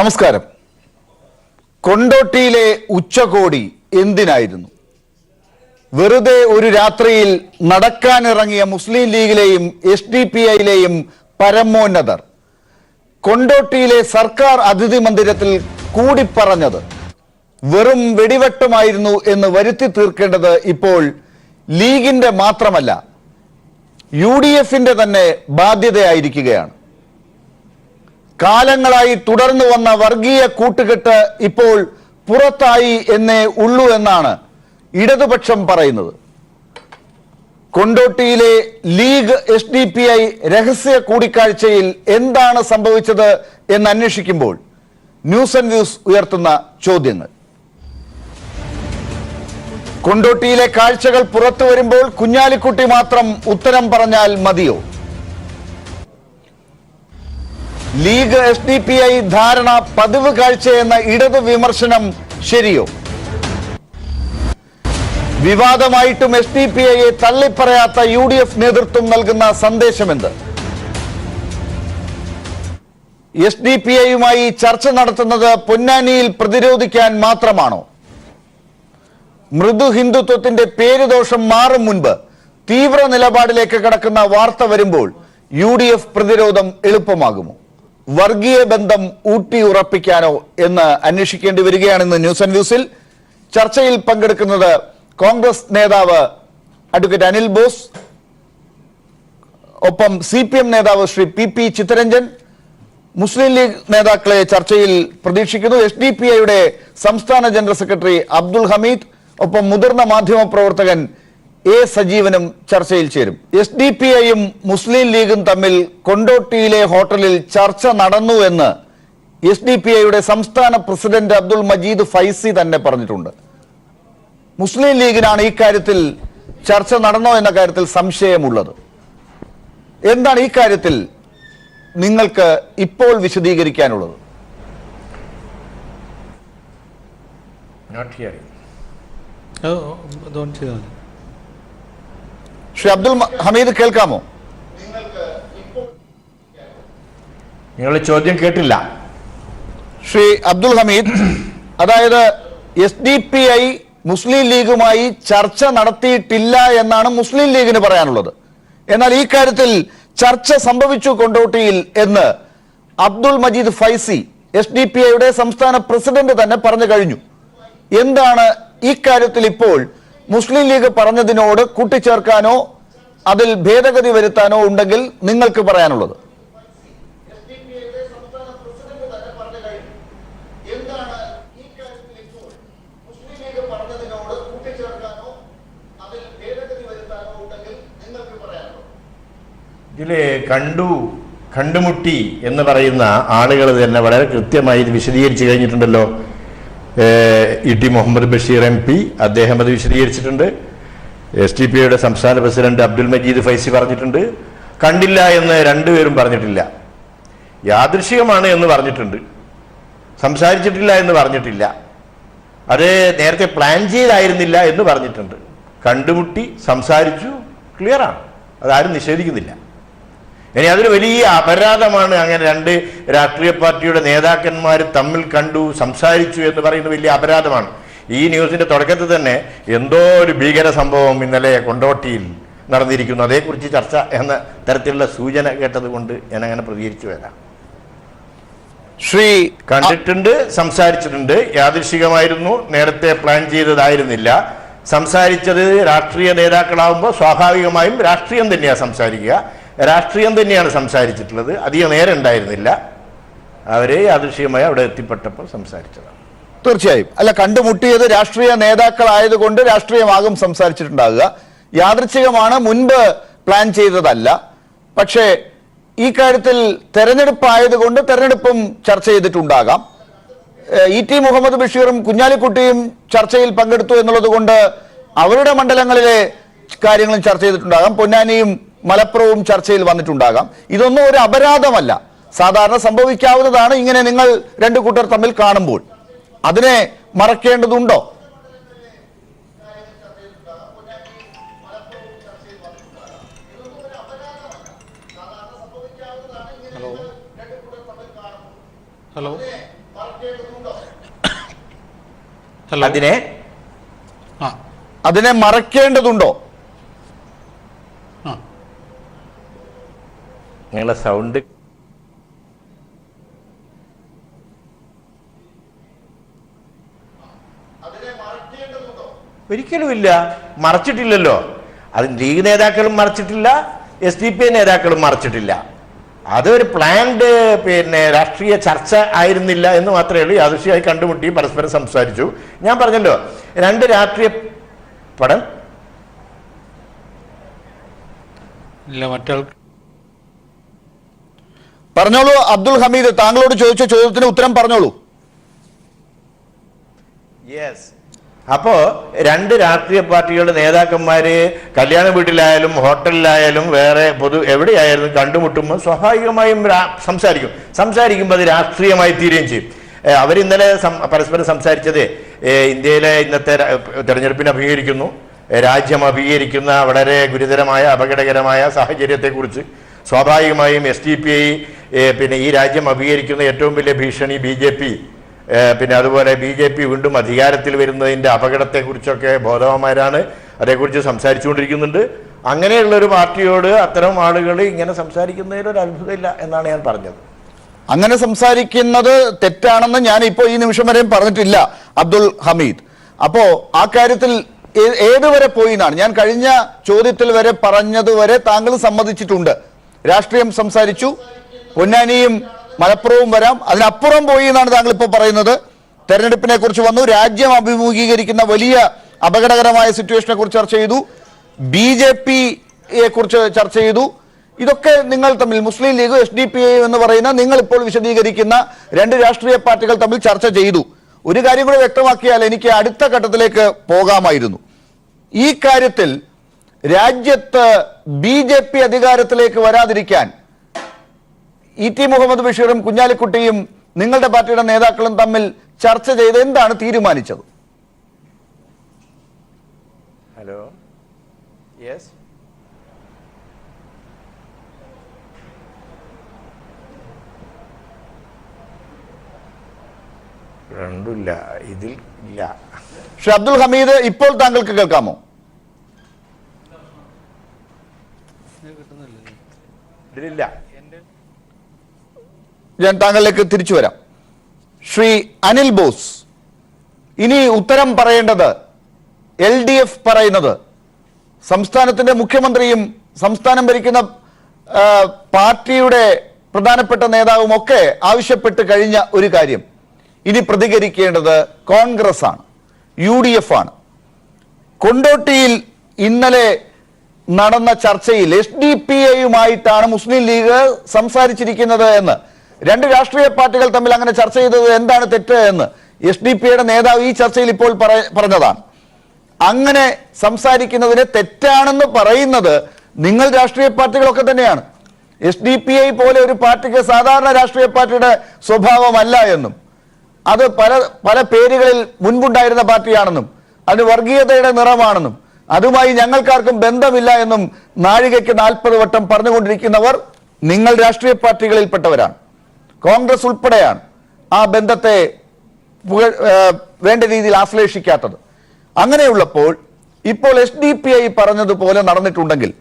നമസ്കാരം. കൊണ്ടോട്ടിയിലെ ഉച്ചകോടി എന്തിനായിരുന്നു? വെറുതെ ഒരു രാത്രിയിൽ നടക്കാനിറങ്ങിയ മുസ്ലിം ലീഗിലെയും SDPIയിലെയും പരമോന്നതർ കൊണ്ടോട്ടിയിലെ സർക്കാർ അതിഥി മന്ദിരത്തിൽ കൂടിപ്പറഞ്ഞത് വെറും വെടിവെട്ടുമായിരുന്നു എന്ന് വരുത്തി തീർക്കേണ്ടത് ഇപ്പോൾ ലീഗിന്റെ മാത്രമല്ല UDFന്റെ തന്നെ ബാധ്യതയായിരിക്കുകയാണ്. കാലങ്ങളായി തുടർന്നു വന്ന വർഗീയ കൂട്ടുകെട്ട് ഇപ്പോൾ പുറത്തായി എന്നേ ഉള്ളൂ എന്നാണ് ഇടതുപക്ഷം പറയുന്നത്. കൊണ്ടോട്ടിയിലെ ലീഗ് SDPI രഹസ്യ കൂടിക്കാഴ്ചയിൽ എന്താണ് സംഭവിച്ചത് എന്ന് അന്വേഷിക്കുമ്പോൾ ന്യൂസ് ആൻഡ് വ്യൂസ് ഉയർത്തുന്ന ചോദ്യങ്ങൾ. കൊണ്ടോട്ടിയിലെ കാഴ്ചകൾ പുറത്തു വരുമ്പോൾ കുഞ്ഞാലിക്കുട്ടി മാത്രം ഉത്തരം പറഞ്ഞാൽ മതിയോ? ലീഗ് SDPI ധാരണ പതിവ് കാഴ്ചയെന്ന ഇടത് വിമർശനം ശരിയോ? വിവാദമായിട്ടും SDPIയെ തള്ളിപ്പറയാത്ത UDF നേതൃത്വം നൽകുന്ന സന്ദേശമെന്ത്? SDPIയുമായി ചർച്ച നടത്തുന്നത് പൊന്നാനിയിൽ പ്രതിരോധിക്കാൻ മാത്രമാണോ? മൃദു ഹിന്ദുത്വത്തിന്റെ പേരുദോഷം മാറും മുൻപ് തീവ്ര നിലപാടിലേക്ക് കടക്കുന്ന വാർത്ത വരുമ്പോൾ UDF പ്രതിരോധം എളുപ്പമാകുമോ? വർഗീയ ബന്ധം ഊട്ടി ഉറപ്പിക്കാനോ എന്ന് അന്വേഷിക്കേണ്ടി വരികയാണെന്ന് ന്യൂസ് ആൻഡ് വ്യൂസിൽ. ചർച്ചയിൽ പങ്കെടുക്കുന്നത് കോൺഗ്രസ് നേതാവ് അഡ്വക്കേറ്റ് അനിൽ ബോസ്, ഒപ്പം CPM നേതാവ് ശ്രീ PP ചിത്തരഞ്ജൻ, മുസ്ലിം ലീഗ് നേതാക്കളെ ചർച്ചയിൽ പ്രതീക്ഷിക്കുന്നു. SDPIയുടെ സംസ്ഥാന ജനറൽ സെക്രട്ടറി അബ്ദുൽ ഹമീദ്, ഒപ്പം മുതിർന്ന മാധ്യമ പ്രവർത്തകൻ A സജീവനും ചർച്ചയിൽ ചേരും. SDPIയും മുസ്ലിം ലീഗും തമ്മിൽ കൊണ്ടോട്ടിയിലെ ഹോട്ടലിൽ ചർച്ച നടന്നു എന്ന് SDPIയുടെ സംസ്ഥാന പ്രസിഡന്റ് അബ്ദുൾ മജീദ് ഫൈസി തന്നെ പറഞ്ഞിട്ടുണ്ട്. മുസ്ലിം ലീഗിനാണ് ഈ കാര്യത്തിൽ ചർച്ച നടന്നോ എന്ന കാര്യത്തിൽ സംശയമുള്ളത്. എന്താണ് ഈ കാര്യത്തിൽ നിങ്ങൾക്ക് ഇപ്പോൾ വിശദീകരിക്കാനുള്ളത്? ശ്രീ അബ്ദുൽ ഹമീദ്, കേൾക്കാമോ? നിങ്ങളുടെ ചോദ്യം കേട്ടില്ല. ശ്രീ അബ്ദുൽ ഹമീദ്, അതായത് SDPI മുസ്ലിം ലീഗുമായി ചർച്ച നടത്തിയിട്ടില്ല എന്നാണ് മുസ്ലിം ലീഗിന് പറയാനുള്ളത്. എന്നാൽ ഈ കാര്യത്തിൽ ചർച്ച സംഭവിച്ചു കൊണ്ടോട്ടിയിൽ എന്ന് അബ്ദുൾ മജീദ് ഫൈസി, SDPIയുടെ സംസ്ഥാന പ്രസിഡന്റ് തന്നെ പറഞ്ഞു കഴിഞ്ഞു. എന്താണ് ഈ കാര്യത്തിൽ ഇപ്പോൾ മുസ്ലിം ലീഗ് പറഞ്ഞതിനോട് കൂട്ടിച്ചേർക്കാനോ അതിൽ ഭേദഗതി വരുത്താനോ ഉണ്ടെങ്കിൽ നിങ്ങൾക്ക് പറയാനുള്ളത്? ഇതില് കണ്ടുമുട്ടി എന്ന് പറയുന്ന ആളുകൾ തന്നെ വളരെ കൃത്യമായി ഇത് വിശദീകരിച്ചു കഴിഞ്ഞിട്ടുണ്ടല്ലോ. ET മുഹമ്മദ് ബഷീർ MP അദ്ദേഹം അത് വിശദീകരിച്ചിട്ടുണ്ട്. SDPIയുടെ സംസ്ഥാന പ്രസിഡന്റ് അബ്ദുൽ മജീദ് ഫൈസി പറഞ്ഞിട്ടുണ്ട്. കണ്ടില്ല എന്ന് രണ്ടുപേരും പറഞ്ഞിട്ടില്ല. യാദൃശ്ചികമാണ് എന്ന് പറഞ്ഞിട്ടുണ്ട്. സംസാരിച്ചിട്ടില്ല എന്ന് പറഞ്ഞിട്ടില്ല. അത് നേരത്തെ പ്ലാൻ ചെയ്തായിരുന്നില്ല എന്ന് പറഞ്ഞിട്ടുണ്ട്. കണ്ടുമുട്ടി, സംസാരിച്ചു, ക്ലിയറാണ്. അതാരും നിഷേധിക്കുന്നില്ല. ഇനി അതൊരു വലിയ അപരാധമാണ്. അങ്ങനെ രണ്ട് രാഷ്ട്രീയ പാർട്ടിയുടെ നേതാക്കന്മാർ തമ്മിൽ കണ്ടു, സംസാരിച്ചു എന്ന് പറയുന്നത് വലിയ അപരാധമാണ്. ഈ ന്യൂസിന്റെ തുടക്കത്തിൽ തന്നെ എന്തോ ഒരു ഭീകര സംഭവം ഇന്നലെ കൊണ്ടോട്ടിയിൽ നടന്നിരിക്കുന്നു, അതേക്കുറിച്ച് ചർച്ച എന്ന തരത്തിലുള്ള സൂചന കേട്ടത് കൊണ്ട് ഞാൻ അങ്ങനെ പ്രതികരിച്ചു വരാം. കണ്ടിട്ടുണ്ട്, സംസാരിച്ചിട്ടുണ്ട്. യാദൃശ്ചികമായിരുന്നു, നേരത്തെ പ്ലാൻ ചെയ്തതായിരുന്നില്ല. സംസാരിച്ചത് രാഷ്ട്രീയ നേതാക്കളാവുമ്പോൾ സ്വാഭാവികമായും രാഷ്ട്രീയം തന്നെയാണ് സംസാരിക്കുക. രാഷ്ട്രീയം തന്നെയാണ് സംസാരിച്ചിട്ടുള്ളത്. അധികം നേരം ഉണ്ടായിരുന്നില്ല. അവരെ യാദൃശ്ചികമായി അവിടെ എത്തിപ്പെട്ടപ്പോൾ സംസാരിച്ചതാണ്. തീർച്ചയായും. അല്ല, കണ്ടുമുട്ടിയത് രാഷ്ട്രീയ നേതാക്കളായതുകൊണ്ട് രാഷ്ട്രീയമാകും സംസാരിച്ചിട്ടുണ്ടാകുക. യാദൃച്ഛികമാണ്, മുൻപ് പ്ലാൻ ചെയ്തതല്ല. പക്ഷേ ഈ കാര്യത്തിൽ തെരഞ്ഞെടുപ്പ് ആയതുകൊണ്ട് തെരഞ്ഞെടുപ്പും ചർച്ച ചെയ്തിട്ടുണ്ടാകാം. ET മുഹമ്മദ് ബഷീറും കുഞ്ഞാലിക്കുട്ടിയും ചർച്ചയിൽ പങ്കെടുത്തു എന്നുള്ളത് കൊണ്ട് അവരുടെ മണ്ഡലങ്ങളിലെ കാര്യങ്ങളും ചർച്ച ചെയ്തിട്ടുണ്ടാകാം. പൊന്നാനിയും മലപ്പുറവും ചർച്ചയിൽ വന്നിട്ടുണ്ടാകാം. ഇതൊന്നും ഒരു അപരാധമല്ല, സാധാരണ സംഭവിക്കാവുന്നതാണ്. ഇങ്ങനെ നിങ്ങൾ രണ്ടു കൂട്ടർ തമ്മിൽ കാണുമ്പോൾ അതിനെ മറക്കേണ്ടതുണ്ടോ? ഹലോ അതിനെ മറക്കേണ്ടതുണ്ടോ? നിങ്ങളെ സൗണ്ട് ഒരിക്കലുമില്ല, മറച്ചിട്ടില്ലല്ലോ. അത് ലീഗ് നേതാക്കളും മറച്ചിട്ടില്ല, SDP നേതാക്കളും മറച്ചിട്ടില്ല. അതൊരു പ്ലാൻഡ് രാഷ്ട്രീയ ചർച്ച ആയിരുന്നില്ല എന്ന് മാത്രമേ ഉള്ളൂ. യാദൃശ്യമായി കണ്ടുമുട്ടി പരസ്പരം സംസാരിച്ചു. ഞാൻ പറഞ്ഞല്ലോ, രണ്ട് രാഷ്ട്രീയ പടം പറഞ്ഞോളൂ. അബ്ദുൽ ഹമീദ്, താങ്കളോട് ചോദിച്ച ചോദ്യത്തിന് ഉത്തരം പറഞ്ഞോളൂ. യെസ്. അപ്പോ രണ്ട് രാഷ്ട്രീയ പാർട്ടികളുടെ നേതാക്കന്മാര് കല്യാണ വീട്ടിലായാലും ഹോട്ടലിലായാലും വേറെ എവിടെയായാലും കണ്ടുമുട്ടുമ്പോൾ സ്വാഭാവികമായും സംസാരിക്കുമ്പോൾ അത് രാഷ്ട്രീയമായി തീരുകയും ചെയ്യും. അവരിന്നലെ പരസ്പരം സംസാരിച്ചത് ഇന്ത്യയിലെ ഇന്നത്തെ തെരഞ്ഞെടുപ്പിനെ അഭിമുഖീകരിക്കുന്നു, രാജ്യം അഭിമുഖീകരിക്കുന്ന വളരെ ഗുരുതരമായ അപകടകരമായ സാഹചര്യത്തെക്കുറിച്ച്. സ്വാഭാവികമായും SDP ഈ രാജ്യം അഭിമുഖീകരിക്കുന്ന ഏറ്റവും വലിയ ഭീഷണി BJP, അതുപോലെ BJP വീണ്ടും അധികാരത്തിൽ വരുന്നതിൻ്റെ അപകടത്തെക്കുറിച്ചൊക്കെ ബോധവാന്മാരാണ്, അതേക്കുറിച്ച് സംസാരിച്ചുകൊണ്ടിരിക്കുന്നുണ്ട്. അങ്ങനെയുള്ളൊരു പാർട്ടിയോട് അത്തരം ആളുകൾ ഇങ്ങനെ സംസാരിക്കുന്നതിൽ ഒരു അത്ഭുതമില്ല എന്നാണ് ഞാൻ പറഞ്ഞത്. അങ്ങനെ സംസാരിക്കുന്നത് തെറ്റാണെന്ന് ഞാൻ ഇപ്പോൾ ഈ നിമിഷം വരെയും പറഞ്ഞിട്ടില്ല അബ്ദുൽ ഹമീദ്. അപ്പോ ആ കാര്യത്തിൽ ഏതുവരെ പോയി എന്നാണ് ഞാൻ കഴിഞ്ഞ ചോദ്യത്തിൽ വരെ പറഞ്ഞതുവരെ താങ്കൾ സമ്മതിച്ചിട്ടുണ്ട്. രാഷ്ട്രീയം സംസാരിച്ചു, പൊന്നാനിയും മലപ്പുറവും വരാം, അതിനപ്പുറം പോയി എന്നാണ് താങ്കൾ ഇപ്പോൾ പറയുന്നത്. തെരഞ്ഞെടുപ്പിനെ കുറിച്ച് വന്നു, രാജ്യം അഭിമുഖീകരിക്കുന്ന വലിയ അപകടകരമായ സിറ്റുവേഷനെ കുറിച്ച് ചർച്ച ചെയ്തു, BJPയെ കുറിച്ച് ചർച്ച ചെയ്തു. ഇതൊക്കെ നിങ്ങൾ തമ്മിൽ മുസ്ലിം ലീഗ് SDP എന്ന് പറയുന്ന നിങ്ങൾ ഇപ്പോൾ വിശദീകരിക്കുന്ന രണ്ട് രാഷ്ട്രീയ പാർട്ടികൾ തമ്മിൽ ചർച്ച ചെയ്തു. ഒരു കാര്യം കൂടി വ്യക്തമാക്കിയാൽ എനിക്ക് അടുത്ത ഘട്ടത്തിലേക്ക് പോകാമായിരുന്നു. ഈ കാര്യത്തിൽ രാജ്യത്ത് BJP അധികാരത്തിലേക്ക് വരാതിരിക്കാൻ ET മുഹമ്മദ് ബഷീറും കുഞ്ഞാലിക്കുട്ടിയും നിങ്ങളുടെ പാർട്ടിയുടെ നേതാക്കളും തമ്മിൽ ചർച്ച ചെയ്ത് എന്താണ് തീരുമാനിച്ചത്? Hello, yes. രണ്ടില്ല, ഇതിൽ ഇല്ല. പക്ഷെ അബ്ദുൽ ഹമീദ്, ഇപ്പോൾ താങ്കൾക്ക് കേൾക്കാമോ? ഇതിലില്ല. ഞാൻ താങ്കളിലേക്ക് തിരിച്ചു വരാം. ശ്രീ അനിൽ ബോസ്, ഇനി ഉത്തരം പറയേണ്ടത് LDF പറയുന്നത്, സംസ്ഥാനത്തിന്റെ മുഖ്യമന്ത്രിയും സംസ്ഥാനം ഭരിക്കുന്ന പാർട്ടിയുടെ പ്രധാനപ്പെട്ട നേതാവും ഒക്കെ ആവശ്യപ്പെട്ട് കഴിഞ്ഞ ഒരു കാര്യം. ഇനി പ്രതികരിക്കേണ്ടത് കോൺഗ്രസ് ആണ്, UDF ആണ്. കൊണ്ടോട്ടിയിൽ ഇന്നലെ നടന്ന ചർച്ചയിൽ SDPAയുമായിട്ടാണ് മുസ്ലിം ലീഗ് സംസാരിച്ചിരിക്കുന്നത് എന്ന്, രണ്ട് രാഷ്ട്രീയ പാർട്ടികൾ തമ്മിൽ അങ്ങനെ ചർച്ച ചെയ്തത് എന്താണ് തെറ്റ് എന്ന് SDP-യുടെ നേതാവ് ഈ ചർച്ചയിൽ ഇപ്പോൾ പറഞ്ഞതാണ്. അങ്ങനെ സംസാരിക്കുന്നതിന് തെറ്റാണെന്ന് പറയുന്നത് നിങ്ങൾ രാഷ്ട്രീയ പാർട്ടികളൊക്കെ തന്നെയാണ്. SDPI പോലെ ഒരു പാർട്ടിക്ക് സാധാരണ രാഷ്ട്രീയ പാർട്ടിയുടെ സ്വഭാവമല്ല എന്നും, അത് പല പേരുകളിൽ മുൻപുണ്ടായിരുന്ന പാർട്ടിയാണെന്നും, അത് വർഗീയതയുടെ നിറമാണെന്നും, അതുമായി ഞങ്ങൾക്കാർക്കും ബന്ധമില്ല എന്നും നാഴികയ്ക്ക് 40 വട്ടം പറഞ്ഞുകൊണ്ടിരിക്കുന്നവർ നിങ്ങൾ രാഷ്ട്രീയ പാർട്ടികളിൽപ്പെട്ടവരാണ്, കോൺഗ്രസ് ഉൾപ്പെടെയാണ് ആ ബന്ധത്തെ വേണ്ട രീതിയിൽ ആശ്ലേഷിക്കാത്തത്. അങ്ങനെയുള്ളപ്പോൾ ഇപ്പോൾ SDPI പറഞ്ഞതുപോലെ നടന്നിട്ടുണ്ടെങ്കിൽ,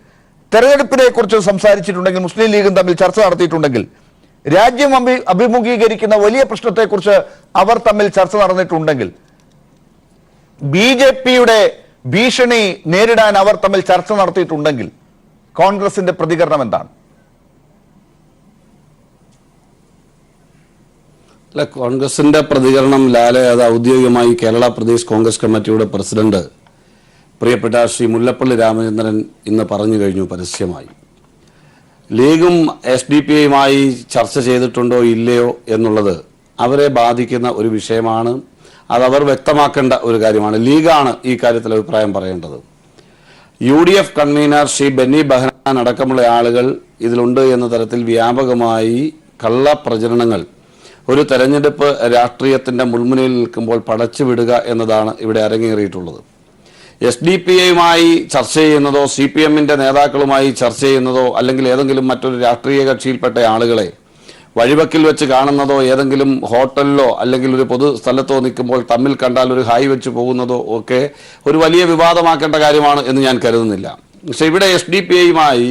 തെരഞ്ഞെടുപ്പിനെ കുറിച്ച് സംസാരിച്ചിട്ടുണ്ടെങ്കിൽ, മുസ്ലിം ലീഗും തമ്മിൽ ചർച്ച നടത്തിയിട്ടുണ്ടെങ്കിൽ, രാജ്യം അഭിമുഖീകരിക്കുന്ന വലിയ പ്രശ്നത്തെക്കുറിച്ച് അവർ തമ്മിൽ ചർച്ച നടന്നിട്ടുണ്ടെങ്കിൽ, BJPയുടെ ഭീഷണി നേരിടാൻ അവർ തമ്മിൽ ചർച്ച നടത്തിയിട്ടുണ്ടെങ്കിൽ, കോൺഗ്രസിന്റെ പ്രതികരണം എന്താണ്? അല്ല, കോൺഗ്രസിന്റെ പ്രതികരണം ലാലെ, അത് ഔദ്യോഗികമായി കേരള പ്രദേശ് കോൺഗ്രസ് കമ്മിറ്റിയുടെ പ്രസിഡന്റ് പ്രിയപ്പെട്ട ശ്രീ മുല്ലപ്പള്ളി രാമചന്ദ്രൻ ഇന്ന് പറഞ്ഞു കഴിഞ്ഞു പരസ്യമായി. ലീഗും SDPയുമായി ചർച്ച ചെയ്തിട്ടുണ്ടോ ഇല്ലയോ എന്നുള്ളത് അവരെ ബാധിക്കുന്ന ഒരു വിഷയമാണ്. അതവർ വ്യക്തമാക്കേണ്ട ഒരു കാര്യമാണ്. ലീഗാണ് ഈ കാര്യത്തിൽ അഭിപ്രായം പറയേണ്ടത്. UDF കൺവീനർ ശ്രീ ബെന്നി ബെഹനാൻ അടക്കമുള്ള ആളുകൾ ഇതിലുണ്ട് എന്ന തരത്തിൽ വ്യാപകമായി കള്ളപ്രചരണങ്ങൾ ഒരു തെരഞ്ഞെടുപ്പ് രാഷ്ട്രീയത്തിന്റെ മുൾമുനയിൽ നിൽക്കുമ്പോൾ പടച്ചുവിടുക എന്നതാണ് ഇവിടെ അരങ്ങേറിയിട്ടുള്ളത്. SDPയുമായി ചർച്ച ചെയ്യുന്നതോ CPMന്റെ നേതാക്കളുമായി ചർച്ച ചെയ്യുന്നതോ അല്ലെങ്കിൽ ഏതെങ്കിലും മറ്റൊരു രാഷ്ട്രീയ കക്ഷിയിൽപ്പെട്ട ആളുകളെ വഴിവക്കിൽ വെച്ച് കാണുന്നതോ ഏതെങ്കിലും ഹോട്ടലിലോ അല്ലെങ്കിൽ ഒരു പൊതു സ്ഥലത്തോ നിൽക്കുമ്പോൾ തമ്മിൽ കണ്ടാൽ ഒരു ഹായ് വെച്ച് പോകുന്നതോ ഒക്കെ ഒരു വലിയ വിവാദമാക്കേണ്ട കാര്യമാണ് എന്ന് ഞാൻ കരുതുന്നില്ല. പക്ഷെ ഇവിടെ SDPIയുമായി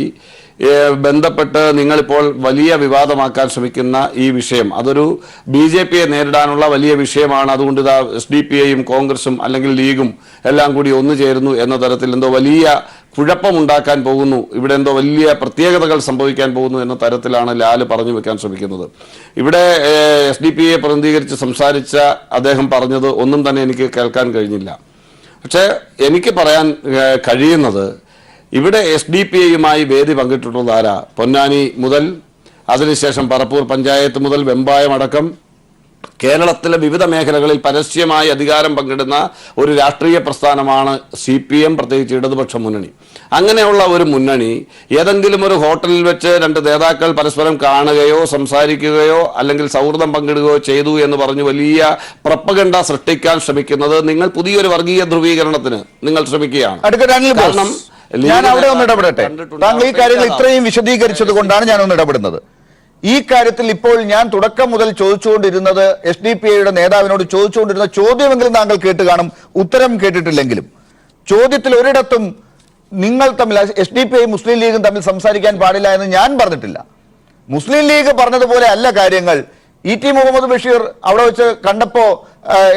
ബന്ധപ്പെട്ട് നിങ്ങളിപ്പോൾ വലിയ വിവാദമാക്കാൻ ശ്രമിക്കുന്ന ഈ വിഷയം അതൊരു BJPയെ നേരിടാനുള്ള വലിയ വിഷയമാണ്. അതുകൊണ്ട് ഇതാ SDPIയും കോൺഗ്രസും അല്ലെങ്കിൽ ലീഗും എല്ലാം കൂടി ഒന്നു ചേരുന്നു എന്ന തരത്തിൽ എന്തോ വലിയ കുഴപ്പമുണ്ടാക്കാൻ പോകുന്നു, ഇവിടെ എന്തോ വലിയ പ്രത്യേകതകൾ സംഭവിക്കാൻ പോകുന്നു എന്ന തരത്തിലാണ് ലാല് പറഞ്ഞു വെക്കാൻ ശ്രമിക്കുന്നത്. ഇവിടെ SDPയെ പ്രതിനിധീകരിച്ച് സംസാരിച്ച അദ്ദേഹം പറഞ്ഞത് ഒന്നും തന്നെ എനിക്ക് കേൾക്കാൻ കഴിഞ്ഞില്ല. പക്ഷേ എനിക്ക് പറയാൻ കഴിയുന്നത് ഇവിടെ SDPIയുമായി വേദി പങ്കിട്ടിട്ടുള്ളത് ആരാ? പൊന്നാനി മുതൽ അതിനുശേഷം പറപ്പൂർ പഞ്ചായത്ത് മുതൽ വെമ്പായം അടക്കം കേരളത്തിലെ വിവിധ മേഖലകളിൽ പരസ്യമായി അധികാരം പങ്കിടുന്ന ഒരു രാഷ്ട്രീയ പ്രസ്ഥാനമാണ് CPM, പ്രത്യേകിച്ച് ഇടതുപക്ഷ മുന്നണി. അങ്ങനെയുള്ള ഒരു മുന്നണി ഏതെങ്കിലും ഒരു ഹോട്ടലിൽ വെച്ച് രണ്ട് നേതാക്കൾ പരസ്പരം കാണുകയോ സംസാരിക്കുകയോ അല്ലെങ്കിൽ സൗഹൃദം പങ്കിടുകയോ ചെയ്തു എന്ന് പറഞ്ഞ് വലിയ പ്രപ്പഗണ്ട സൃഷ്ടിക്കാൻ ശ്രമിക്കുന്നത് നിങ്ങൾ പുതിയൊരു വർഗീയ ധ്രുവീകരണത്തിന് നിങ്ങൾ ശ്രമിക്കുകയാണ്. കാരണം ഞാൻ അവിടെ ഒന്ന് ഇടപെടട്ടെ. താങ്കൾ ഈ കാര്യങ്ങൾ ഇത്രയും വിശദീകരിച്ചത് കൊണ്ടാണ് ഞാൻ ഒന്ന് ഇടപെടുന്നത്. ഈ കാര്യത്തിൽ ഇപ്പോൾ ഞാൻ തുടക്കം മുതൽ ചോദിച്ചുകൊണ്ടിരുന്നത് SDPIയുടെ നേതാവിനോട് ചോദിച്ചുകൊണ്ടിരുന്ന ചോദ്യമെങ്കിലും താങ്കൾ കേട്ട് കാണും, ഉത്തരം കേട്ടിട്ടില്ലെങ്കിലും. ചോദ്യത്തിൽ ഒരിടത്തും നിങ്ങൾ തമ്മിൽ SDPI മുസ്ലിം ലീഗും തമ്മിൽ സംസാരിക്കാൻ പാടില്ല എന്ന് ഞാൻ പറഞ്ഞിട്ടില്ല. മുസ്ലിം ലീഗ് പറഞ്ഞതുപോലെ അല്ല കാര്യങ്ങൾ. ET മുഹമ്മദ് ബഷീർ അവിടെ വെച്ച് കണ്ടപ്പോ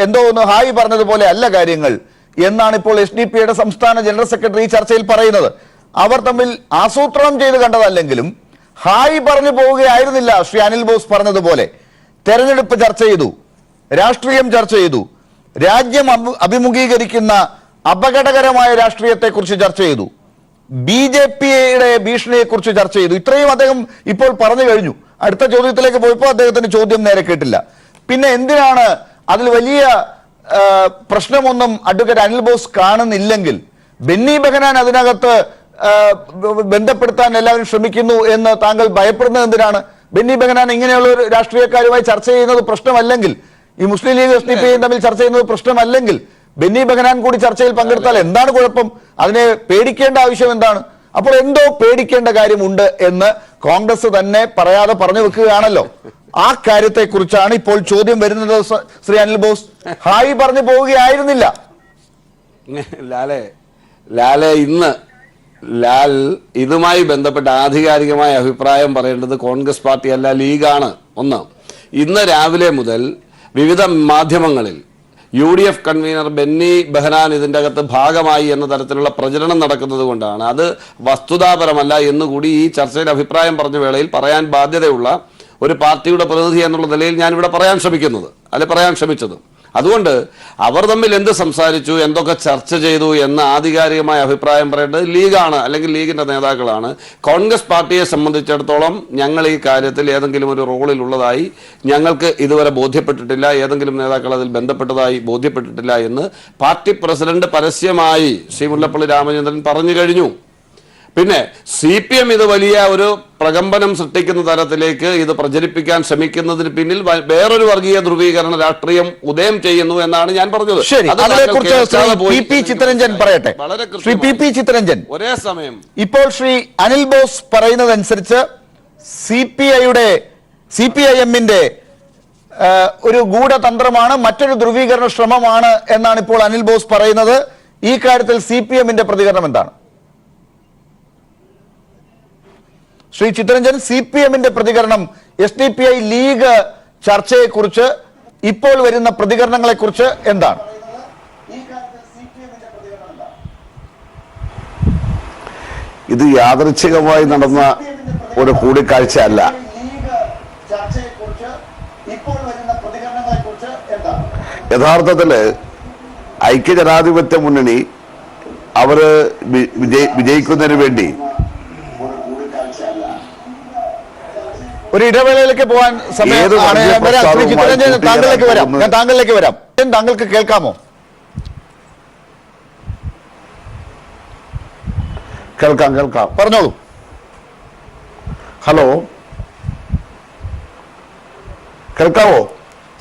എന്തോ ഒന്ന് ഹായ് പറഞ്ഞതുപോലെ അല്ല കാര്യങ്ങൾ എന്നാണ് ഇപ്പോൾ SDPIയുടെ സംസ്ഥാന ജനറൽ സെക്രട്ടറി ഈ ചർച്ചയിൽ പറയുന്നത്. അവർ തമ്മിൽ ആസൂത്രണം ചെയ്ത് കണ്ടതല്ലെങ്കിലും ഹായ് പറഞ്ഞു പോവുകയായിരുന്നില്ല. ശ്രീ അനിൽ ബോസ് പറഞ്ഞതുപോലെ തെരഞ്ഞെടുപ്പ് ചർച്ച ചെയ്തു, രാഷ്ട്രീയം ചർച്ച ചെയ്തു, രാജ്യം അഭിമുഖീകരിക്കുന്ന അപകടകരമായ രാഷ്ട്രീയത്തെക്കുറിച്ച് ചർച്ച ചെയ്തു, BJPയുടെ ഭീഷണിയെക്കുറിച്ച് ചർച്ച ചെയ്തു. ഇത്രയും അദ്ദേഹം ഇപ്പോൾ പറഞ്ഞു കഴിഞ്ഞു. അടുത്ത ചോദ്യത്തിലേക്ക് പോയപ്പോൾ അദ്ദേഹത്തിന് ചോദ്യം നേരെ കേട്ടില്ല. പിന്നെ എന്തിനാണ് അതിൽ വലിയ പ്രശ്നമൊന്നും അഡ്വക്കേറ്റ് അനിൽ ബോസ് കാണുന്നില്ലെങ്കിൽ ബെന്നി ബെഹനാൻ അതിനകത്ത് ബന്ധപ്പെടുത്താൻ എല്ലാവരും ശ്രമിക്കുന്നു എന്ന് താങ്കൾ ഭയപ്പെടുന്നത് എന്തിനാണ്? ബെന്നി ബെഹനാൻ ഇങ്ങനെയുള്ള ഒരു രാഷ്ട്രീയക്കാരുമായി ചർച്ച ചെയ്യുന്നത് പ്രശ്നമല്ലെങ്കിൽ, ഈ മുസ്ലിം ലീഗ് SDPIയും തമ്മിൽ ചർച്ച ചെയ്യുന്നത് പ്രശ്നമല്ലെങ്കിൽ ബെന്നി ബെഹനാൻ കൂടി ചർച്ചയിൽ പങ്കെടുത്താൽ എന്താണ് കുഴപ്പം? അതിനെ പേടിക്കേണ്ട ആവശ്യം എന്താണ്? അപ്പോൾ എന്തോ പേടിക്കേണ്ട കാര്യമുണ്ട് എന്ന് കോൺഗ്രസ് തന്നെ പറയാതെ പറഞ്ഞു വെക്കുകയാണല്ലോ. ആ കാര്യത്തെ കുറിച്ചാണ് ഇപ്പോൾ ചോദ്യം വരുന്നത്. ശ്രീ അനിൽ ബോസ് ഹായ് പറഞ്ഞു പോവുകയായിരുന്നില്ല. ലാലെ ഇന്ന് ലാൽ ഇതുമായി ബന്ധപ്പെട്ട ആധികാരികമായ അഭിപ്രായം പറയേണ്ടത് കോൺഗ്രസ് പാർട്ടിയല്ല, ലീഗാണ്. ഒന്ന്, ഇന്ന് രാവിലെ മുതൽ വിവിധ മാധ്യമങ്ങളിൽ UDF കൺവീനർ ബെന്നി ബെഹനാൻ ഇതിൻ്റെ അകത്ത് ഭാഗമായി എന്ന തരത്തിലുള്ള പ്രചരണം നടക്കുന്നത് കൊണ്ടാണ് അത് വസ്തുതാപരമല്ല എന്നുകൂടി ഈ ചർച്ചയിൽ അഭിപ്രായം പറഞ്ഞ വേളയിൽ പറയാൻ ബാധ്യതയുള്ള ഒരു പാർട്ടിയുടെ പ്രതിനിധി എന്നുള്ള നിലയിൽ ഞാനിവിടെ പറയാൻ ശ്രമിച്ചത്. അതുകൊണ്ട് അവർ തമ്മിൽ എന്ത് സംസാരിച്ചു, എന്തൊക്കെ ചർച്ച ചെയ്തു എന്ന ആധികാരികമായ അഭിപ്രായം പറയേണ്ടത് ലീഗാണ്, അല്ലെങ്കിൽ ലീഗിന്റെ നേതാക്കളാണ്. കോൺഗ്രസ് പാർട്ടിയെ സംബന്ധിച്ചിടത്തോളം ഞങ്ങൾ ഈ കാര്യത്തിൽ ഏതെങ്കിലും ഒരു റോളിലുള്ളതായി ഞങ്ങൾക്ക് ഇതുവരെ ബോധ്യപ്പെട്ടിട്ടില്ല, ഏതെങ്കിലും നേതാക്കൾ അതിൽ ബന്ധപ്പെട്ടതായി ബോധ്യപ്പെട്ടിട്ടില്ല എന്ന് പാർട്ടി പ്രസിഡന്റ് പരസ്യമായി ശ്രീ മുല്ലപ്പള്ളി രാമചന്ദ്രൻ പറഞ്ഞു കഴിഞ്ഞു. പിന്നെ CPM ഇത് വലിയ ഒരു പ്രകമ്പനം സൃഷ്ടിക്കുന്ന തരത്തിലേക്ക് ഇത് പ്രചരിപ്പിക്കാൻ ശ്രമിക്കുന്നതിന് പിന്നിൽ വേറൊരു വർഗീയ ധ്രുവീകരണ രാഷ്ട്രീയം ഉദയം ചെയ്യുന്നു എന്നാണ് ഞാൻ പറഞ്ഞത്. ചിത്തരഞ്ജൻ ഒരേ സമയം ഇപ്പോൾ ശ്രീ അനിൽ ബോസ് പറയുന്നതനുസരിച്ച് CPIMന്റെ ഒരു ഗൂഢതന്ത്രമാണ്, മറ്റൊരു ധ്രുവീകരണ ശ്രമമാണ് എന്നാണ് ഇപ്പോൾ അനിൽ ബോസ് പറയുന്നത്. ഈ കാര്യത്തിൽ CPMന്റെ പ്രതികരണം എന്താണ്? ശ്രീ ചിത്തരഞ്ജൻ, CPMന്റെ പ്രതികരണം SDPI ലീഗ് ചർച്ചയെക്കുറിച്ച്, ഇപ്പോൾ വരുന്ന പ്രതികരണങ്ങളെക്കുറിച്ച് എന്താണ്? ഇത് യാദൃച്ഛികമായി നടന്ന ഒരു കൂടിക്കാഴ്ച അല്ല. യഥാർത്ഥത്തില് ഐക്യജനാധിപത്യ മുന്നണി അവര് വിജയിക്കുന്നതിന് വേണ്ടി ഒരു ഇടവേളയിലേക്ക് പോകാൻ സമയം താങ്കളിലേക്ക് വരാം. താങ്കൾക്ക് കേൾക്കാമോ? കേൾക്കാം. പറഞ്ഞോളൂ. ഹലോ, കേൾക്കാവോ?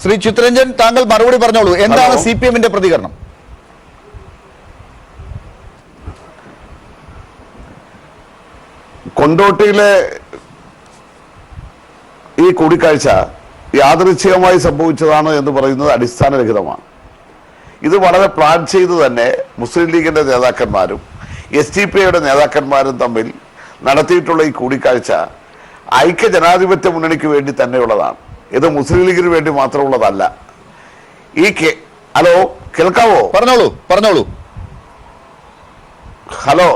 ശ്രീ ചിത്തരഞ്ജൻ, താങ്കൾ മറുപടി പറഞ്ഞോളൂ. എന്താണ് CPMന്റെ പ്രതികരണം? കൊണ്ടോട്ടിയിലെ ഈ ഈ കൂടിക്കാഴ്ച യാദൃച്ഛികമായി സംഭവിച്ചതാണ് എന്ന് പറയുന്നത് അടിസ്ഥാനരഹിതമാണ്. ഇത് വളരെ പ്ലാൻ ചെയ്ത് തന്നെ മുസ്ലിം ലീഗിന്റെ നേതാക്കന്മാരും SDPIയുടെ നേതാക്കന്മാരും തമ്മിൽ നടത്തിയിട്ടുള്ള ഈ കൂടിക്കാഴ്ച ഐക്യ ജനാധിപത്യ മുന്നണിക്ക് വേണ്ടി തന്നെയുള്ളതാണ്. ഇത് മുസ്ലിം ലീഗിന് വേണ്ടി മാത്രമുള്ളതല്ല. ഹലോ, കേൾക്കാവോ? പറഞ്ഞോളൂ. Hello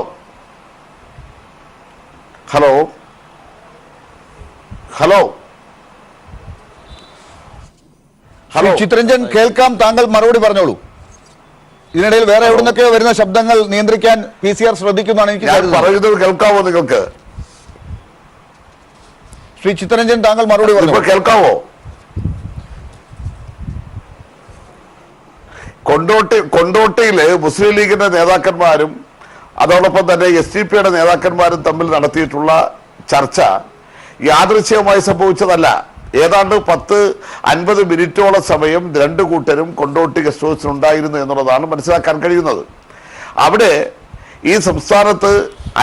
hello hello hello Chitharanjan, കേൾക്കാം. താങ്കൾ മറുപടി പറഞ്ഞോളൂ. ഇതിനിടയിൽ വേറെ എവിടുന്നൊക്കെ വരുന്ന ശബ്ദങ്ങൾ നിയന്ത്രിക്കാൻ PCR ശ്രദ്ധിക്കുന്നതാണ് എനിക്ക് ഞാൻ കരുതുന്നത്. പറയുന്നത് കേൾക്കാവോ നിങ്ങൾക്ക്? ശ്രീ ചിത്രരഞ്ജൻ, താങ്കൾ മറുപടി ഇപ്പൊ പറഞ്ഞു. കേൾക്കാവോ? കൊണ്ടോട്ടിയില് മുസ്ലിം ലീഗിന്റെ നേതാക്കന്മാരും അതോടൊപ്പം തന്നെ SDPIയുടെ നേതാക്കന്മാരും തമ്മിൽ നടത്തിയിട്ടുള്ള ചർച്ച യാദൃച്ഛികമായി സംഭവിച്ചതല്ല. ഏതാണ്ട് 10-50 മിനിറ്റോളം സമയം രണ്ടു കൂട്ടരും കൊണ്ടോട്ടി ഗസ്റ്റ് ഹൗസിൽ ഉണ്ടായിരുന്നു എന്നുള്ളതാണ് മനസ്സിലാക്കാൻ കഴിയുന്നത്. അവിടെ ഈ സംസ്ഥാനത്ത്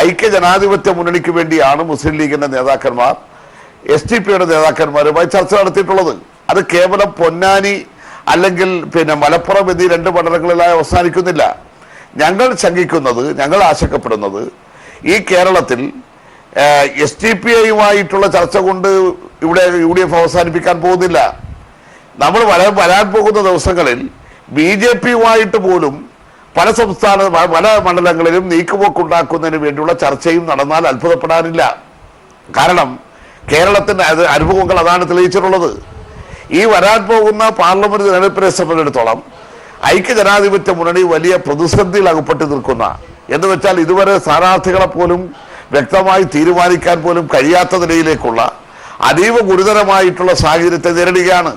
ഐക്യ ജനാധിപത്യ മുന്നണിക്ക് വേണ്ടിയാണ് മുസ്ലിം ലീഗിന്റെ നേതാക്കന്മാർ SDPIയുടെ നേതാക്കന്മാരുമായി ചർച്ച നടത്തിയിട്ടുള്ളത്. അത് കേവലം പൊന്നാനി അല്ലെങ്കിൽ മലപ്പുറം എന്നീ 2 മണ്ഡലങ്ങളിലായി അവസാനിക്കുന്നില്ല. ഞങ്ങൾ ശങ്കിക്കുന്നത്, ഞങ്ങൾ ആശങ്കപ്പെടുന്നത് ഈ കേരളത്തിൽ SDPIയുമായിട്ടുള്ള ചർച്ച കൊണ്ട് ഇവിടെ UDF അവസാനിപ്പിക്കാൻ പോകുന്നില്ല. നമ്മൾ വരാൻ പോകുന്ന ദിവസങ്ങളിൽ BJPയുമായിട്ട് പോലും പല മണ്ഡലങ്ങളിലും നീക്കുപോക്കുണ്ടാക്കുന്നതിന് വേണ്ടിയുള്ള ചർച്ചയും നടന്നാൽ അത്ഭുതപ്പെടാനില്ല. കാരണം കേരളത്തിന്റെ അനുഭവങ്ങൾ അതാണ് തെളിയിച്ചിട്ടുള്ളത്. ഈ വരാൻ പോകുന്ന പാർലമെന്റ് തെരഞ്ഞെടുപ്പിനെ സംബന്ധിച്ചിടത്തോളം ഐക്യ ജനാധിപത്യ മുന്നണി വലിയ പ്രതിസന്ധിയിൽ അകപ്പെട്ട് നിൽക്കുന്ന, എന്ന് വെച്ചാൽ ഇതുവരെ സ്ഥാനാർത്ഥികളെ പോലും വ്യക്തമായി തീരുമാനിക്കാൻ പോലും കഴിയാത്ത നിലയിലേക്കുള്ള അതീവ ഗുരുതരമായിട്ടുള്ള സാഹചര്യത്തെ നേരിടുകയാണ്.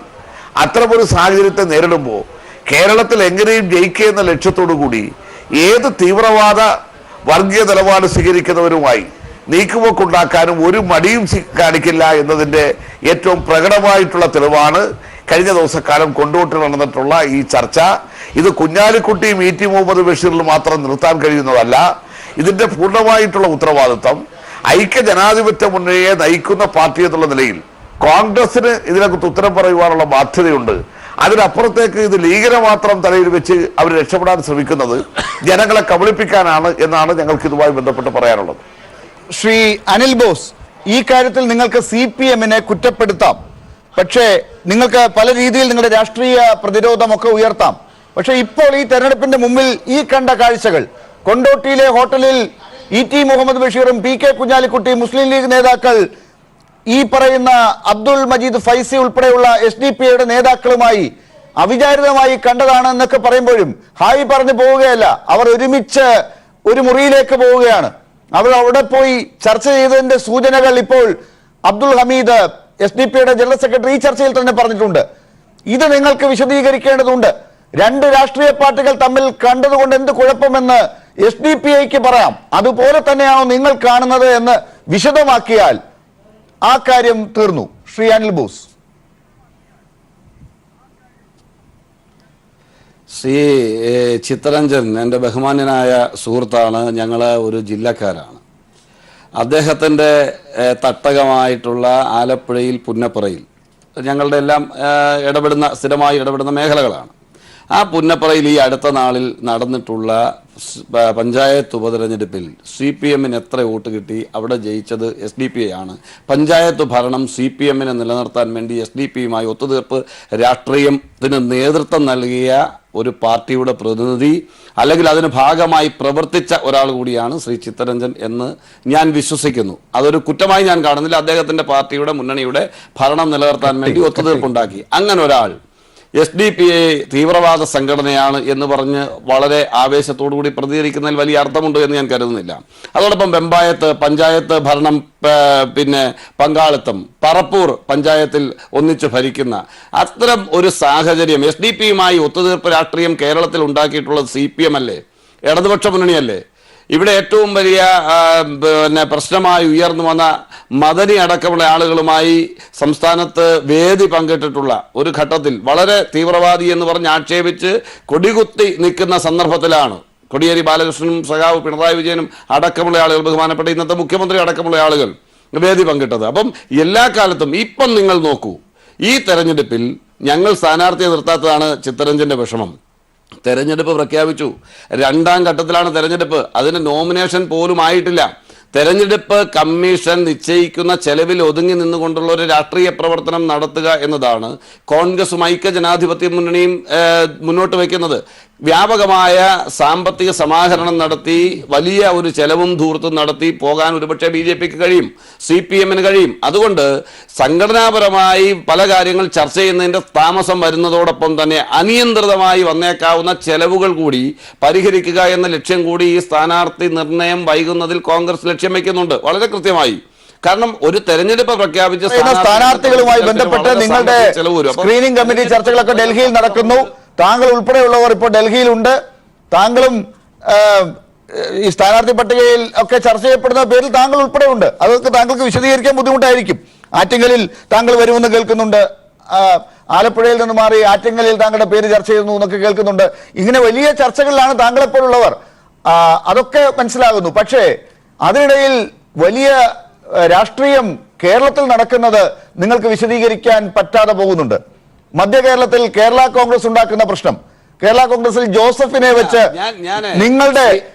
അത്തരമൊരു സാഹചര്യത്തെ നേരിടുമ്പോൾ കേരളത്തിൽ എങ്ങനെയും ജയിക്കുക എന്ന ലക്ഷ്യത്തോടു കൂടി ഏത് തീവ്രവാദ വർഗീയ നിലപാട് സ്വീകരിക്കുന്നവരുമായി നീക്കുപോക്കുണ്ടാക്കാനും ഒരു മടിയും കാണിക്കില്ല എന്നതിൻ്റെ ഏറ്റവും പ്രകടമായിട്ടുള്ള തെളിവാണ് കഴിഞ്ഞ ദിവസക്കാലം കൊണ്ടോട്ടിൽ നടന്നിട്ടുള്ള ഈ ചർച്ച. ഇത് കുഞ്ഞാലിക്കുട്ടിയും ET മുഹമ്മദ് ബഷീറിൽ മാത്രം നിർത്താൻ കഴിയുന്നതല്ല. ഇതിന്റെ പൂർണ്ണമായിട്ടുള്ള ഉത്തരവാദിത്വം ഐക്യ ജനാധിപത്യ മുന്നണിയെ നയിക്കുന്ന പാർട്ടി എന്നുള്ള നിലയിൽ കോൺഗ്രസിന് ഇതിനെക്കുറിച്ച് ഉത്തരം പറയുവാനുള്ള ബാധ്യതയുണ്ട്. അതിനപ്പുറത്തേക്ക് ഇത് ലീഗിനെ മാത്രം തലയിൽ വെച്ച് അവർ രക്ഷപ്പെടാൻ ശ്രമിക്കുന്നത് ജനങ്ങളെ കബളിപ്പിക്കാനാണ് എന്നാണ് ഞങ്ങൾക്ക് ഇതുമായി ബന്ധപ്പെട്ട് പറയാനുള്ളത്. ശ്രീ അനിൽ ബോസ്, ഈ കാര്യത്തിൽ നിങ്ങൾക്ക് CPMനെ കുറ്റപ്പെടുത്താം. പക്ഷേ നിങ്ങൾക്ക് പല രീതിയിൽ നിങ്ങളുടെ രാഷ്ട്രീയ പ്രതിരോധമൊക്കെ ഉയർത്താം. പക്ഷെ ഇപ്പോൾ ഈ തെരഞ്ഞെടുപ്പിന്റെ മുമ്പിൽ ഈ കണ്ട കാഴ്ചകൾ, കൊണ്ടോട്ടിയിലെ ഹോട്ടലിൽ ET മുഹമ്മദ് ബഷീറും PK കുഞ്ഞാലിക്കുട്ടി, മുസ്ലിം ലീഗ് നേതാക്കൾ, ഈ പറയുന്ന അബ്ദുൾ മജീദ് ഫൈസി ഉൾപ്പെടെയുള്ള SDPIയുടെ നേതാക്കളുമായി അവിചാരിതമായി കണ്ടതാണ് എന്നൊക്കെ പറയുമ്പോഴും ഹായ് പറഞ്ഞു പോവുകയല്ല, അവർ ഒരുമിച്ച് ഒരു മുറിയിലേക്ക് പോവുകയാണ്. അവർ അവിടെ പോയി ചർച്ച ചെയ്തതിന്റെ സൂചനകൾ ഇപ്പോൾ അബ്ദുൾ ഹമീദ്, SDPIയുടെ ജനറൽ സെക്രട്ടറി, ഈ ചർച്ചയിൽ തന്നെ പറഞ്ഞിട്ടുണ്ട്. ഇത് നിങ്ങൾക്ക് വിശദീകരിക്കേണ്ടതുണ്ട്. 2 രാഷ്ട്രീയ പാർട്ടികൾ തമ്മിൽ കണ്ടതുകൊണ്ട് എന്ത് കുഴപ്പമെന്ന് SDPIക്ക് പറയാം. അതുപോലെ തന്നെയാണോ നിങ്ങൾ കാണുന്നത് എന്ന് വിശദമാക്കിയാൽ ആ കാര്യം തീർന്നു. ശ്രീ അനിൽ ബോസ്. ശ്രീ ചിത്തരഞ്ജൻ എൻ്റെ ബഹുമാന്യനായ സുഹൃത്താണ്. ഞങ്ങൾ ഒരു ജില്ലക്കാരാണ്. അദ്ദേഹത്തിൻ്റെ തട്ടകമായിട്ടുള്ള ആലപ്പുഴയിൽ പുന്നപ്പുറയിൽ ഞങ്ങളുടെ എല്ലാം സ്ഥിരമായി ഇടപെടുന്ന മേഖലകളാണ്. ആ പുന്നപ്പുറയിൽ ഈ അടുത്ത നാളിൽ നടന്നിട്ടുള്ള പഞ്ചായത്ത് ഉപതെരഞ്ഞെടുപ്പിൽ CPMന് എത്ര വോട്ട് കിട്ടി? അവിടെ ജയിച്ചത് SDPI ആണ്. പഞ്ചായത്ത് ഭരണം CPMനെ നിലനിർത്താൻ വേണ്ടി SDPയുമായി ഒത്തുതീർപ്പ് രാഷ്ട്രീയത്തിന് നേതൃത്വം നൽകിയ ഒരു പാർട്ടിയുടെ പ്രതിനിധി, അല്ലെങ്കിൽ അതിന് ഭാഗമായി പ്രവർത്തിച്ച ഒരാൾ കൂടിയാണ് ശ്രീ ചിത്തരഞ്ജൻ എന്ന് ഞാൻ വിശ്വസിക്കുന്നു. അതൊരു കുറ്റമായി ഞാൻ കാണുന്നില്ല. അദ്ദേഹത്തിൻ്റെ പാർട്ടിയുടെ മുന്നണിയുടെ ഭരണം നിലനിർത്താൻ വേണ്ടി ഒത്തുതീർപ്പുണ്ടാക്കി. അങ്ങനെ ഒരാൾ SDPI തീവ്രവാദ സംഘടനയാണ് എന്ന് പറഞ്ഞ് വളരെ ആവേശത്തോടുകൂടി പ്രതികരിക്കുന്നതിൽ വലിയ അർത്ഥമുണ്ട് എന്ന് ഞാൻ കരുതുന്നില്ല. അതോടൊപ്പം പഞ്ചായത്ത് ഭരണം, പങ്കാളിത്തം, പറപ്പൂർ പഞ്ചായത്തിൽ ഒന്നിച്ച് ഭരിക്കുന്ന അത്തരം ഒരു സാഹചര്യം, SDPയുമായി ഒത്തുതീർപ്പ് രാഷ്ട്രീയം കേരളത്തിൽ ഉണ്ടാക്കിയിട്ടുള്ളത് CPM അല്ലേ, ഇടതുപക്ഷ മുന്നണിയല്ലേ? ഇവിടെ ഏറ്റവും വലിയ പ്രശ്നമായി ഉയർന്നു വന്ന മദനി അടക്കമുള്ള ആളുകളുമായി സംസ്ഥാനത്ത് വേദി പങ്കിട്ടിട്ടുള്ള ഒരു ഘട്ടത്തിൽ വളരെ തീവ്രവാദി എന്ന് പറഞ്ഞ് ആക്ഷേപിച്ച് കൊടികുത്തി നിൽക്കുന്ന സന്ദർഭത്തിലാണ് കോടിയേരി ബാലകൃഷ്ണനും സഖാവ് പിണറായി വിജയനും അടക്കമുള്ള ആളുകൾ, ബഹുമാനപ്പെട്ട ഇന്നത്തെ മുഖ്യമന്ത്രി അടക്കമുള്ള ആളുകൾ വേദി പങ്കിട്ടത്. അപ്പം എല്ലാ കാലത്തും ഇപ്പം നിങ്ങൾ നോക്കൂ, ഈ തെരഞ്ഞെടുപ്പിൽ ഞങ്ങൾ സ്ഥാനാർത്ഥിയെ നിർത്താത്തതാണ് ചിത്തരഞ്ജന്റെ വിഷമം. തെരഞ്ഞെടുപ്പ് പ്രഖ്യാപിച്ചു, 2ാം ഘട്ടത്തിലാണ് തെരഞ്ഞെടുപ്പ്, അതിന് നോമിനേഷൻ പോലും ആയിട്ടില്ല. തെരഞ്ഞെടുപ്പ് കമ്മീഷൻ നിശ്ചയിക്കുന്ന ചെലവിൽ ഒതുങ്ങി നിന്നുകൊണ്ടുള്ള ഒരു രാഷ്ട്രീയ പ്രവർത്തനം നടത്തുക എന്നതാണ് കോൺഗ്രസും ഐക്യ ജനാധിപത്യ മുന്നണിയും മുന്നോട്ട് വയ്ക്കുന്നത്. വ്യാപകമായ സാമ്പത്തിക സമാഹരണം നടത്തി വലിയ ഒരു ചെലവും ധൂർത്തും നടത്തി പോകാൻ ഒരുപക്ഷെ BJPക്ക് കഴിയും, CPMന് കഴിയും. അതുകൊണ്ട് സംഘടനാപരമായി പല കാര്യങ്ങൾ ചർച്ച ചെയ്യുന്നതിന്റെ താമസം വരുന്നതോടൊപ്പം തന്നെ അനിയന്ത്രിതമായി വന്നേക്കാവുന്ന ചെലവുകൾ കൂടി പരിഹരിക്കുക എന്ന ലക്ഷ്യം കൂടി ഈ സ്ഥാനാർത്ഥി നിർണയം വൈകുന്നതിൽ കോൺഗ്രസ് ലക്ഷ്യം വയ്ക്കുന്നുണ്ട് വളരെ കൃത്യമായി. കാരണം ഒരു തെരഞ്ഞെടുപ്പ് പ്രഖ്യാപിച്ച സ്ഥാനാർത്ഥികളുമായി ബന്ധപ്പെട്ട് നിങ്ങളുടെ സ്ക്രീനിംഗ് കമ്മിറ്റി ചർച്ചകളൊക്കെ ഡൽഹിയിൽ നടക്കുന്നു. താങ്കൾ ഉൾപ്പെടെയുള്ളവർ ഇപ്പോൾ ഡൽഹിയിലുണ്ട്. താങ്കളും ഈ സ്ഥാനാർത്ഥി പട്ടികയിൽ ഒക്കെ ചർച്ച ചെയ്യപ്പെടുന്ന പേരിൽ താങ്കൾ ഉൾപ്പെടെ ഉണ്ട്. അതൊക്കെ താങ്കൾക്ക് വിശദീകരിക്കാൻ ബുദ്ധിമുട്ടായിരിക്കും. ആറ്റിങ്ങലിൽ താങ്കൾ വരുമെന്ന് കേൾക്കുന്നുണ്ട്, ആലപ്പുഴയിൽ നിന്ന് മാറി ആറ്റിങ്ങലിൽ താങ്കളുടെ പേര് ചർച്ച ചെയ്യുന്നു എന്നൊക്കെ കേൾക്കുന്നുണ്ട്. ഇങ്ങനെ വലിയ ചർച്ചകളിലാണ് താങ്കളെപ്പോലുള്ളവർ. അതൊക്കെ മനസ്സിലാകുന്നു. പക്ഷേ അതിനിടയിൽ വലിയ രാഷ്ട്രീയം കേരളത്തിൽ നടക്കുന്നത് നിങ്ങൾക്ക് വിശദീകരിക്കാൻ പറ്റാതെ പോകുന്നുണ്ട്. മധ്യ കേരളത്തിൽ കേരള കോൺഗ്രസ് ഉണ്ടാക്കുന്ന പ്രശ്നം, കേരള കോൺഗ്രസിൽ ജോസഫിനെ വെച്ച് നിങ്ങളുടെ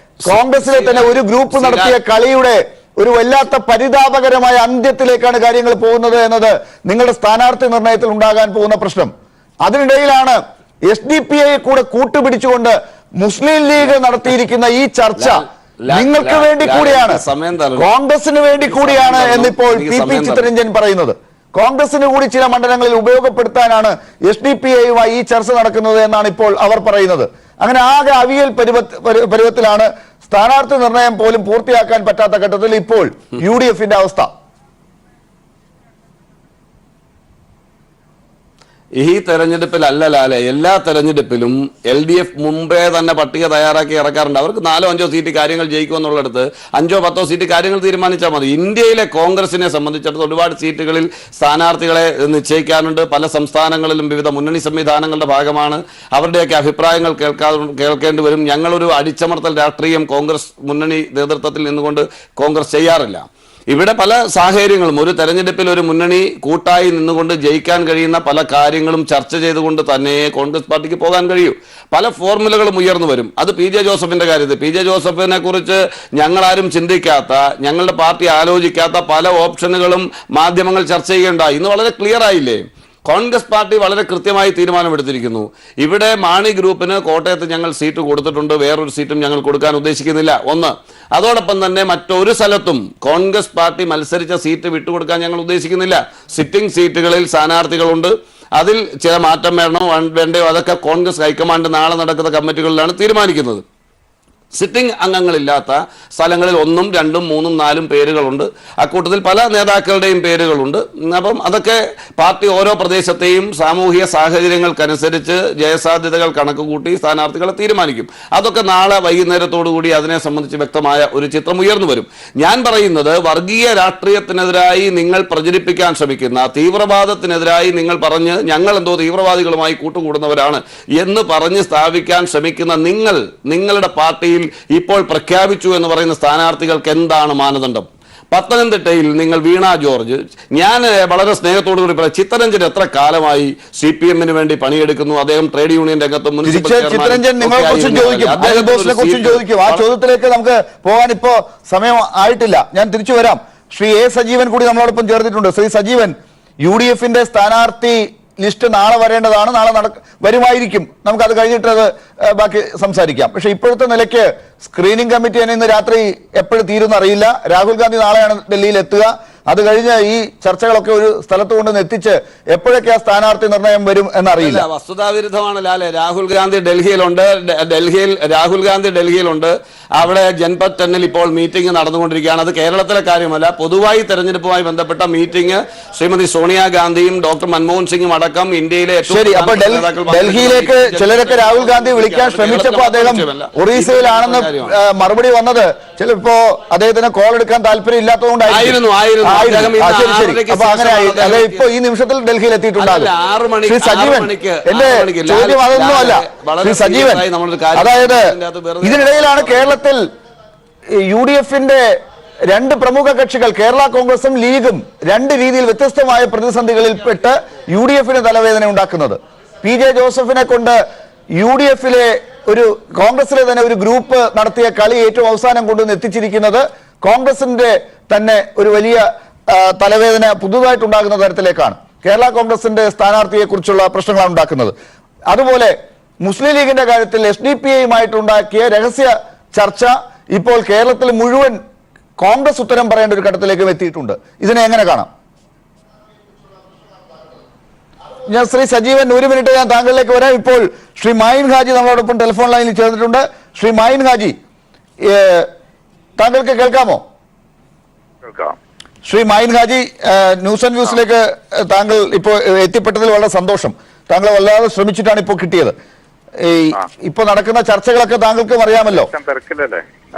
കോൺഗ്രസിലെ തന്നെ ഒരു ഗ്രൂപ്പ് നടത്തിയ കളിയുടെ ഒരു വല്ലാത്ത പരിതാപകരമായ അന്ത്യത്തിലേക്കാണ് കാര്യങ്ങൾ പോകുന്നത് എന്നത് നിങ്ങളുടെ സ്ഥാനാർത്ഥി നിർണയത്തിൽ ഉണ്ടാകാൻ പോകുന്ന പ്രശ്നം. അതിനിടയിലാണ് SDPI കൂടെ കൂട്ടുപിടിച്ചുകൊണ്ട് മുസ്ലിം ലീഗ് നടത്തിയിരിക്കുന്ന ഈ ചർച്ച നിങ്ങൾക്ക് വേണ്ടി കൂടിയാണ്, കോൺഗ്രസിന് വേണ്ടി കൂടിയാണ് എന്നിപ്പോൾ PP ചിത്തരഞ്ജൻ പറയുന്നത്. കോൺഗ്രസിന് കൂടി ചില മണ്ഡലങ്ങളിൽ ഉപയോഗപ്പെടുത്താനാണ് SDPIയുമായി ഈ ചർച്ച നടക്കുന്നത് എന്നാണ് ഇപ്പോൾ അവർ പറയുന്നത്. അങ്ങനെ ആകെ അവിയൽ പരുവത്തിലാണ് സ്ഥാനാർത്ഥി നിർണയം പോലും പൂർത്തിയാക്കാൻ പറ്റാത്ത ഘട്ടത്തിൽ ഇപ്പോൾ UDFന്റെ അവസ്ഥ. ഈ തെരഞ്ഞെടുപ്പിലല്ല ലാലെ, എല്ലാ തെരഞ്ഞെടുപ്പിലും LDF മുമ്പേ തന്നെ പട്ടിക തയ്യാറാക്കി ഇറക്കാറുണ്ട്. അവർക്ക് 4-5 സീറ്റ് കാര്യങ്ങൾ ജയിക്കുമെന്നുള്ളിടത്ത് 5-10 സീറ്റ് കാര്യങ്ങൾ തീരുമാനിച്ചാൽ മതി. ഇന്ത്യയിലെ കോൺഗ്രസിനെ സംബന്ധിച്ചിടത്തോളം ഒരുപാട് സീറ്റുകളിൽ സ്ഥാനാർത്ഥികളെ നിശ്ചയിക്കാനുണ്ട്. പല സംസ്ഥാനങ്ങളിലും വിവിധ മുന്നണി സംവിധാനങ്ങളുടെ ഭാഗമാണ്. അവരുടെയൊക്കെ അഭിപ്രായങ്ങൾ കേൾക്കേണ്ടി വരും. ഞങ്ങളൊരു അടിച്ചമർത്തൽ രാഷ്ട്രീയം കോൺഗ്രസ് മുന്നണി നേതൃത്വത്തിൽ നിന്നുകൊണ്ട് കോൺഗ്രസ് ചെയ്യാറില്ല. ഇവിടെ പല സാഹചര്യങ്ങളും ഒരു തെരഞ്ഞെടുപ്പിൽ ഒരു മുന്നണി കൂട്ടായി നിന്നുകൊണ്ട് ജയിക്കാൻ കഴിയുന്ന പല കാര്യങ്ങളും ചർച്ച ചെയ്തുകൊണ്ട് തന്നെ കോൺഗ്രസ് പാർട്ടിക്ക് പോകാൻ കഴിയൂ. പല ഫോർമുലകളും ഉയർന്നു വരും. അത് PJ ജോസഫിന്റെ കാര്യത്തിൽ PJ ജോസഫിനെ കുറിച്ച് ഞങ്ങളാരും ചിന്തിക്കാത്ത, ഞങ്ങളുടെ പാർട്ടി ആലോചിക്കാത്ത പല ഓപ്ഷനുകളും മാധ്യമങ്ങൾ ചർച്ച ചെയ്യുകയുണ്ടായി. ഇന്ന് വളരെ ക്ലിയർ ആയില്ലേ? കോൺഗ്രസ് പാർട്ടി വളരെ കൃത്യമായി തീരുമാനമെടുത്തിരിക്കുന്നു. ഇവിടെ മാണി ഗ്രൂപ്പിന് കോട്ടയത്ത് ഞങ്ങൾ സീറ്റ് കൊടുത്തിട്ടുണ്ട്, വേറൊരു സീറ്റും ഞങ്ങൾ കൊടുക്കാൻ ഉദ്ദേശിക്കുന്നില്ല. ഒന്ന്, അതോടൊപ്പം തന്നെ മറ്റൊരു സ്ഥലത്തും കോൺഗ്രസ് പാർട്ടി മത്സരിച്ച സീറ്റ് വിട്ടുകൊടുക്കാൻ ഞങ്ങൾ ഉദ്ദേശിക്കുന്നില്ല. സിറ്റിംഗ് സീറ്റുകളിൽ സ്ഥാനാർത്ഥികളുണ്ട്, അതിൽ ചില മാറ്റം വേണ്ടയോ അതൊക്കെ കോൺഗ്രസ് ഹൈക്കമാൻഡ് നാളെ നടക്കുന്ന കമ്മിറ്റികളിലാണ് തീരുമാനിക്കുന്നത്. സിറ്റിംഗ് അംഗങ്ങളില്ലാത്ത സ്ഥലങ്ങളിൽ 1, 2, 3, 4 പേരുകളുണ്ട്. അക്കൂട്ടത്തിൽ പല നേതാക്കളുടെയും പേരുകളുണ്ട്. അപ്പം അതൊക്കെ പാർട്ടി ഓരോ പ്രദേശത്തെയും സാമൂഹിക സാഹചര്യങ്ങൾക്കനുസരിച്ച് ജയസാധ്യതകൾ കണക്കുകൂട്ടി സ്ഥാനാർത്ഥികളെ തീരുമാനിക്കും. അതൊക്കെ നാളെ വൈകുന്നേരത്തോടു കൂടി അതിനെ സംബന്ധിച്ച് വ്യക്തമായ ഒരു ചിത്രം ഉയർന്നു വരും. ഞാൻ പറയുന്നത് വർഗീയ രാഷ്ട്രീയത്തിനെതിരായി നിങ്ങൾ പ്രചരിപ്പിക്കാൻ ശ്രമിക്കുന്ന, തീവ്രവാദത്തിനെതിരായി നിങ്ങൾ പറഞ്ഞ് ഞങ്ങൾ എന്തോ തീവ്രവാദികളുമായി കൂട്ടുകൂടുന്നവരാണ് എന്ന് പറഞ്ഞ് സ്ഥാപിക്കാൻ ശ്രമിക്കുന്ന നിങ്ങളുടെ പാർട്ടിയിൽ ഇപ്പോൾ പ്രഖ്യാപിച്ചു എന്ന് പറയുന്ന സ്ഥാനാർത്ഥികൾക്ക് എന്താണ് മാനദണ്ഡം? പത്തനംതിട്ടയിൽ നിങ്ങൾ വീണ ജോർജ്, ഞാൻ വളരെ സ്നേഹത്തോടു കൂടി പറയാം, ചിത്തരഞ്ജൻ എത്ര കാലമായി CPMന് വേണ്ടി പണിയെടുക്കുന്നു. അദ്ദേഹം ട്രേഡ് യൂണിയൻ രംഗത്തും ചിത്തരഞ്ജൻ നിങ്ങളെ കുറിച്ചും ചോദിക്കും. ആ ചോദ്യത്തിലേക്ക് നമുക്ക് പോകാൻ ഇപ്പോ സമയം ആയിട്ടില്ല. ഞാൻ തിരിച്ചു വരാം. ശ്രീ A സജീവൻ കൂടി നമ്മളോടൊപ്പം ചേർന്നിട്ടുണ്ട്. ശ്രീ സജീവൻ, UDFന്റെ സ്ഥാനാർത്ഥി ലിസ്റ്റ് നാളെ വരേണ്ടതാണ്, നാളെ വരുമായിരിക്കും. നമുക്കത് കഴിഞ്ഞിട്ട് അത് ബാക്കി സംസാരിക്കാം. പക്ഷെ ഇപ്പോഴത്തെ നിലയ്ക്ക് സ്ക്രീനിംഗ് കമ്മിറ്റി തന്നെ ഇന്ന് രാത്രി എപ്പോഴും തീരുമെന്ന് അറിയില്ല. രാഹുൽ ഗാന്ധി നാളെയാണ് ഡൽഹിയിൽ എത്തുക. അത് കഴിഞ്ഞ് ഈ ചർച്ചകളൊക്കെ ഒരു സ്ഥലത്ത് കൊണ്ടുവന്ന് എത്തിച്ച് എപ്പോഴൊക്കെ ആ സ്ഥാനാർത്ഥി നിർണയം വരും എന്നറിയില്ല. വസ്തുതാവിരുദ്ധമാണ് ലാലെ. രാഹുൽ ഗാന്ധി ഡൽഹിയിലുണ്ട്. അവിടെ ജൻപത് 10-ൽ ഇപ്പോൾ മീറ്റിംഗ് നടന്നുകൊണ്ടിരിക്കുകയാണ്. അത് കേരളത്തിലെ കാര്യമല്ല, പൊതുവായി തെരഞ്ഞെടുപ്പുമായി ബന്ധപ്പെട്ട മീറ്റിംഗ് ശ്രീമതി സോണിയാഗാന്ധിയും ഡോക്ടർ മൻമോഹൻ സിംഗും അടക്കം ഇന്ത്യയിലെ ഡൽഹിയിലേക്ക് ചിലരൊക്കെ രാഹുൽ ഗാന്ധി വിളിക്കാൻ ശ്രമിച്ചപ്പോൾ അദ്ദേഹം ഒറീസയിലാണെന്ന് മറുപടി വന്നത് ചിലപ്പോ അദ്ദേഹത്തിന് കോൾ എടുക്കാൻ താല്പര്യം ഇല്ലാത്തതുകൊണ്ടായിരുന്നു. അപ്പൊ അങ്ങനെ ഇപ്പൊ ഈ നിമിഷത്തിൽ ഡൽഹിയിൽ എത്തിയിട്ടുണ്ടാകും. ശ്രീ സജീവൻ, എന്റെ ചോദ്യം അതൊന്നുമല്ല. ശ്രീ സജീവൻ, അതായത് ഇതിനിടയിലാണ് കേരളത്തിൽ UDFന്റെ രണ്ട് പ്രമുഖ കക്ഷികൾ കേരള കോൺഗ്രസും ലീഗും രണ്ട് രീതിയിൽ വ്യത്യസ്തമായ പ്രതിസന്ധികളിൽപ്പെട്ട് UDF-ന് തലവേദന ഉണ്ടാക്കുന്നത്. PJ ജോസഫിനെ കൊണ്ട് UDF-ലെ ഒരു കോൺഗ്രസിലെ തന്നെ ഒരു ഗ്രൂപ്പ് നടത്തിയ കളി ഏറ്റവും അവസാനം കൊണ്ടുവന്ന് എത്തിച്ചിരിക്കുന്നത് കോൺഗ്രസിന്റെ തന്നെ ഒരു വലിയ തലവേദന പുതുതായിട്ടുണ്ടാകുന്ന തരത്തിലേക്കാണ്. കേരള കോൺഗ്രസിന്റെ സ്ഥാനാർത്ഥിയെ കുറിച്ചുള്ള പ്രശ്നങ്ങളാണ് ഉണ്ടാക്കുന്നത്. അതുപോലെ മുസ്ലിം ലീഗിന്റെ കാര്യത്തിൽ SDPI-യുമായിട്ടുണ്ടാക്കിയ രഹസ്യ ചർച്ച ഇപ്പോൾ കേരളത്തിൽ മുഴുവൻ കോൺഗ്രസ് ഉത്തരം പറയേണ്ട ഒരു ഘട്ടത്തിലേക്കും എത്തിയിട്ടുണ്ട്. ഇതിനെ എങ്ങനെ കാണാം? ഞാൻ ശ്രീ സജീവൻ, ഒരു മിനിറ്റ് ഞാൻ താങ്കളിലേക്ക് വരാം. ഇപ്പോൾ ശ്രീ മായിൻ ഹാജി നമ്മളോടൊപ്പം ടെലിഫോൺ ലൈനിൽ ചേർന്നിട്ടുണ്ട്. ശ്രീ മായിൻ ഹാജി, താങ്കൾക്ക് കേൾക്കാമോ? ശ്രീ മായിൻ ഹാജി, ന്യൂസ് ആൻഡ് വ്യൂസിലേക്ക് താങ്കൾ ഇപ്പോൾ എത്തിപ്പെട്ടതിൽ വളരെ സന്തോഷം. താങ്കൾ വല്ലാതെ ശ്രമിച്ചിട്ടാണ് ഇപ്പോൾ കിട്ടിയത്. ഇപ്പൊ നടക്കുന്ന ചർച്ചകളൊക്കെ താങ്കൾക്കും അറിയാമല്ലോ.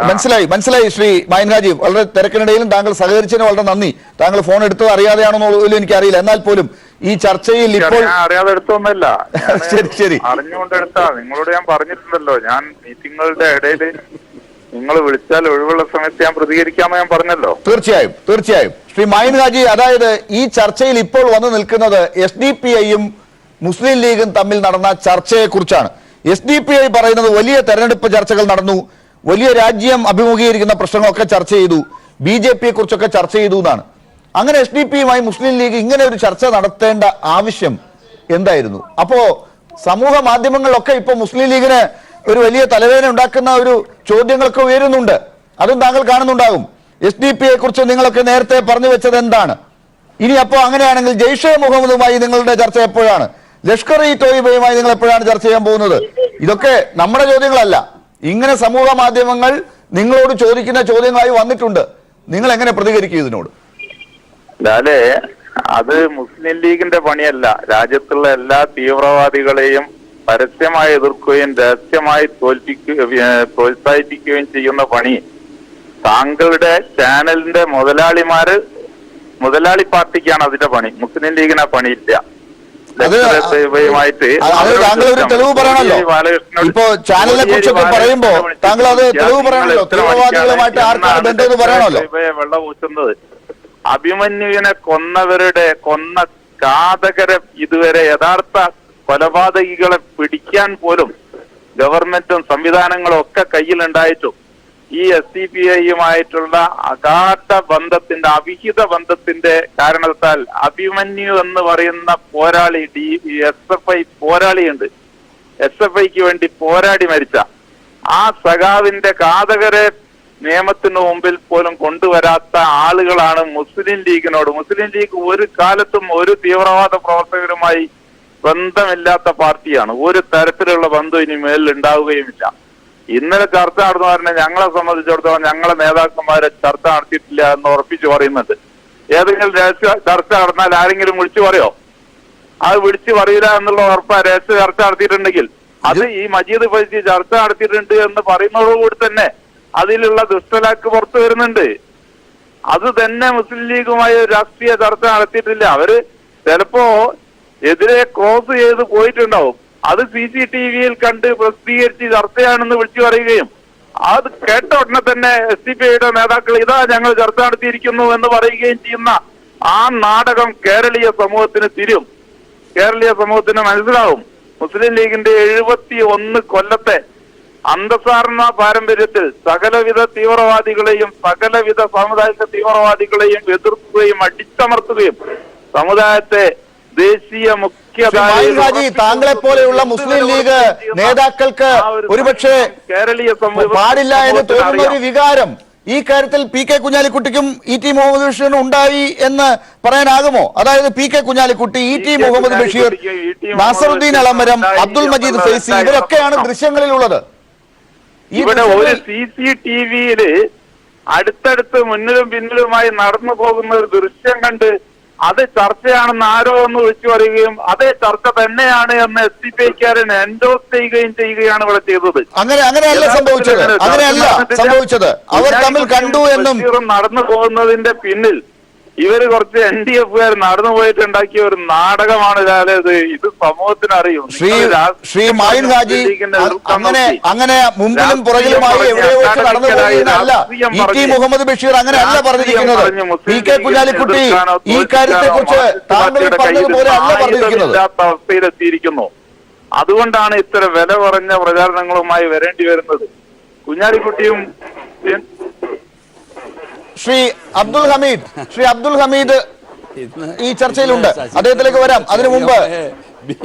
മനസ്സിലായി ശ്രീ മായിൻ ഹാജി. വളരെ തിരക്കിനിടയിലും താങ്കൾ സഹകരിച്ചതിന് വളരെ നന്ദി. താങ്കൾ ഫോൺ എടുത്തത് അറിയാതെയാണെന്നുള്ളതിൽ എനിക്കറിയില്ല. എന്നാൽ പോലും ഈ ചർച്ചയിൽ ഇപ്പോൾ അറിയാതെ എടുത്തൊന്നുമില്ല, ശരി അറിഞ്ഞുകൊണ്ടെടുത്താ. നിങ്ങളോട് ഞാൻ പറഞ്ഞിട്ടുണ്ടല്ലോ, ഞാൻ മീറ്റിങ്ങുകളുടെ ഇടയിൽ നിങ്ങൾ വിളിച്ചാൽ ഒഴിവുള്ള സമയത്ത് ഞാൻ പ്രതികരിക്കാമെന്ന് ഞാൻ പറഞ്ഞല്ലോ. തീർച്ചയായും ശ്രീ മായിൻ ഹാജി, അതായത് ഈ ചർച്ചയിൽ ഇപ്പോൾ വന്നു നിൽക്കുന്നത് SDPI-യും മുസ്ലിം ലീഗും തമ്മിൽ നടന്ന ചർച്ചയെ കുറിച്ചാണ്. SDPI പറയുന്നത് വലിയ തെരഞ്ഞെടുപ്പ് ചർച്ചകൾ നടന്നു, വലിയ രാജ്യം അഭിമുഖീകരിക്കുന്ന പ്രശ്നങ്ങളൊക്കെ ചർച്ച ചെയ്തു, BJP-യെ കുറിച്ചൊക്കെ ചർച്ച ചെയ്തു എന്നാണ്. അങ്ങനെ SDPI-യുമായി മുസ്ലിം ലീഗ് ഇങ്ങനെ ഒരു ചർച്ച നടത്തേണ്ട ആവശ്യം എന്തായിരുന്നു? അപ്പോ സമൂഹ മാധ്യമങ്ങളിലൊക്കെ ഇപ്പൊ മുസ്ലിം ലീഗിന് ഒരു വലിയ തലവേദന ഉണ്ടാക്കുന്ന ഒരു ചോദ്യങ്ങളൊക്കെ ഉയരുന്നുണ്ട്. അതും താങ്കൾ കാണുന്നുണ്ടാകും. SDPI-യെ കുറിച്ച് നിങ്ങളൊക്കെ നേരത്തെ പറഞ്ഞു വെച്ചത് എന്താണ്? ഇനി അപ്പോ അങ്ങനെയാണെങ്കിൽ ജെയ്ഷെ മുഹമ്മദുമായി നിങ്ങളുടെ ചർച്ച എപ്പോഴാണ്? ലഷ്കർ-ഇ-തോയിബയുമായി നിങ്ങൾ എപ്പോഴാണ് ചർച്ച ചെയ്യാൻ പോകുന്നത്? ഇതൊക്കെ നമ്മുടെ ചോദ്യങ്ങളല്ല. ഇങ്ങനെ സമൂഹ മാധ്യമങ്ങൾ നിങ്ങളോട് ചോദിക്കുന്ന ചോദ്യങ്ങളായി വന്നിട്ടുണ്ട്. നിങ്ങൾ എങ്ങനെ പ്രതികരിക്കും ഇതിനോട്? ലാലേ, അത് മുസ്ലിം ലീഗിന്റെ പണിയല്ല. രാജ്യത്തുള്ള എല്ലാ തീവ്രവാദികളെയും പരസ്യമായി എതിർക്കുകയും രഹസ്യമായി പ്രോത്സാഹിപ്പിക്കുകയും ചെയ്യുന്ന പണി താങ്കളുടെ ചാനലിന്റെ മുതലാളി പാർട്ടിക്കാണ് അതിന്റെ പണി. മുസ്ലിം ലീഗിന് ആ പണിയില്ല. താങ്കൾ ഒരു തെളിവ് പറയണല്ലോ. ഇപ്പോ ചാനലിനെ കുറിച്ചൊക്കെ പറയുമ്പോ താങ്കൾ അത് തെളിവ് പറയണല്ലോ. തീവ്രവാദികളുമായിട്ട് ആർക്കാണ് ബന്ധം പറയണല്ലോ. വെള്ളം ഊറ്റുന്നത് അഭിമന്യുവിനെ കൊന്ന ഘാതകരെ ഇതുവരെ യഥാർത്ഥ കൊലപാതകികളെ പിടിക്കാൻ പോലും ഗവൺമെന്റും സംവിധാനങ്ങളും ഒക്കെ കയ്യിലുണ്ടായിട്ടും ഈ SDPI-യുമായിട്ടുള്ള അഗാധ ബന്ധത്തിന്റെ അവിഹിത ബന്ധത്തിന്റെ കാരണത്താൽ അഭിമന്യു എന്ന് പറയുന്ന പോരാളി SFI പോരാളിയുണ്ട്. SFI-ക്ക് വേണ്ടി പോരാടി മരിച്ച ആ സഖാവിന്റെ ഘാതകരെ നിയമത്തിന് മുമ്പിൽ പോലും കൊണ്ടുവരാത്ത ആളുകളാണ് മുസ്ലിം ലീഗിനോട്. മുസ്ലിം ലീഗ് ഒരു കാലത്തും ഒരു തീവ്രവാദ പ്രവർത്തകരുമായി ബന്ധമില്ലാത്ത പാർട്ടിയാണ്. ഒരു തരത്തിലുള്ള ബന്ധം ഇനി മേലിൽ ഉണ്ടാവുകയുമില്ല. ഇന്നലെ ചർച്ച നടന്നു പറഞ്ഞാൽ ഞങ്ങളെ സംബന്ധിച്ചിടത്തോളം ഞങ്ങളെ നേതാക്കന്മാരെ ചർച്ച നടത്തിയിട്ടില്ല എന്ന് ഉറപ്പിച്ചു പറയുന്നുണ്ട്. ഏതെങ്കിലും രഹസ്യ ചർച്ച നടന്നാൽ ആരെങ്കിലും വിളിച്ചു പറയോ? അത് വിളിച്ചു പറയില്ല എന്നുള്ള ഉറപ്പാ. രഹസ്യ ചർച്ച നടത്തിയിട്ടുണ്ടെങ്കിൽ അത് ഈ മജീദ് ഫൈസി ചർച്ച നടത്തിയിട്ടുണ്ട് എന്ന് പറയുന്നതോടുകൂടി തന്നെ അതിലുള്ള ദുഷ്ടലാക്ക് പുറത്തു വരുന്നുണ്ട്. അത് തന്നെ മുസ്ലിം ലീഗുമായി രാഷ്ട്രീയ ചർച്ച നടത്തിയിട്ടില്ല. അവര് ചിലപ്പോ എതിരെ ക്രോസ് ചെയ്ത് പോയിട്ടുണ്ടാവും. അത് CCTV-യിൽ കണ്ട് പ്രസിദ്ധീകരിച്ച് ചർച്ചയാണെന്ന് വിളിച്ചു പറയുകയും അത് കേട്ട ഉടനെ തന്നെ SDPI-യുടെ നേതാക്കൾ ഇതാ ഞങ്ങൾ ചർച്ച നടത്തിയിരിക്കുന്നു എന്ന് പറയുകയും ചെയ്യുന്ന ആ നാടകം കേരളീയ സമൂഹത്തിന് തിരും. കേരളീയ സമൂഹത്തിന് മനസ്സിലാവും. മുസ്ലിം ലീഗിന്റെ 71 കൊല്ലത്തെ അന്തസാർന്ന പാരമ്പര്യത്തിൽ സകലവിധ തീവ്രവാദികളെയും സകലവിധ സാമുദായിക തീവ്രവാദികളെയും എതിർക്കുകയും അടിച്ചമർത്തുകയും സമുദായത്തെ ദേശീയ താങ്കളെ പോലെയുള്ള മുസ്ലിം ലീഗ് നേതാക്കൾക്ക് ഒരുപക്ഷെ കേരളീയ പാടില്ല എന്ന് തോന്നുന്ന ഒരു വികാരം ഈ കാര്യത്തിൽ PK കുഞ്ഞാലിക്കുട്ടിക്കും ET മുഹമ്മദ് ബഷീറിനും ഉണ്ടായി എന്ന് പറയാനാകുമോ? അതായത് PK കുഞ്ഞാലിക്കുട്ടി, ET മുഹമ്മദ് ബഷീർ, നാസറുദ്ദീൻ അളമരം, അബ്ദുൽ മജീദ് ഫൈസി ഇവരൊക്കെയാണ് ദൃശ്യങ്ങളിലുള്ളത്. ഇവിടെ ഒരു CCTV-യില് അടുത്തടുത്ത് മുന്നിലും പിന്നിലുമായി നടന്നു പോകുന്ന ഒരു ദൃശ്യം കണ്ട് അത് ചർച്ചയാണെന്ന് ആരോ ഒന്ന് വിളിച്ചു പറയുകയും അതേ ചർച്ച തന്നെയാണ് എന്ന് SDPI-ക്കാരൻ എൻഡോസ് ചെയ്യുകയാണ് ഇവിടെ ചെയ്തത്. അങ്ങനെയല്ല സംഭവിച്ചത്. അവർ തമ്മിൽ കണ്ടു എന്നും നടന്നു പോകുന്നതിന്റെ പിന്നിൽ ഇവര് കുറച്ച് NDF-കാർ നടന്നു പോയിട്ട് ഉണ്ടാക്കിയ ഒരു നാടകമാണ് ഇത് സമൂഹത്തിന് അറിയും. ശ്രീ മായിൻ ഹാജി അങ്ങനെ മുമ്പിലും പുറകിലുമായി എവിടെയോ വെച്ച് നടന്നു പോകുന്നതല്ല ഇ.ടി. മുഹമ്മദ് ബഷീർ അങ്ങനെ അല്ല പറഞ്ഞിരിക്കുന്നത്. പി.കെ. കുഞ്ഞാലിക്കുട്ടി ഈ കാര്യത്തെ കുറിച്ച് താങ്കൾ പറഞ്ഞതുപോലെ അല്ല പറഞ്ഞിരിക്കുന്നത്. അവസ്ഥയിലെത്തിയിരിക്കുന്നു. അതുകൊണ്ടാണ് ഇത്ര വില കുറഞ്ഞ പ്രചാരണങ്ങളുമായി വരേണ്ടി വരുന്നത്. കുഞ്ഞാലിക്കുട്ടിയും ശ്രീ അബ്ദുൽ ഹമീദ് ഈ ചർച്ചയിലുണ്ട്. അദ്ദേഹത്തിലേക്ക് വരാം. അതിനു മുമ്പ്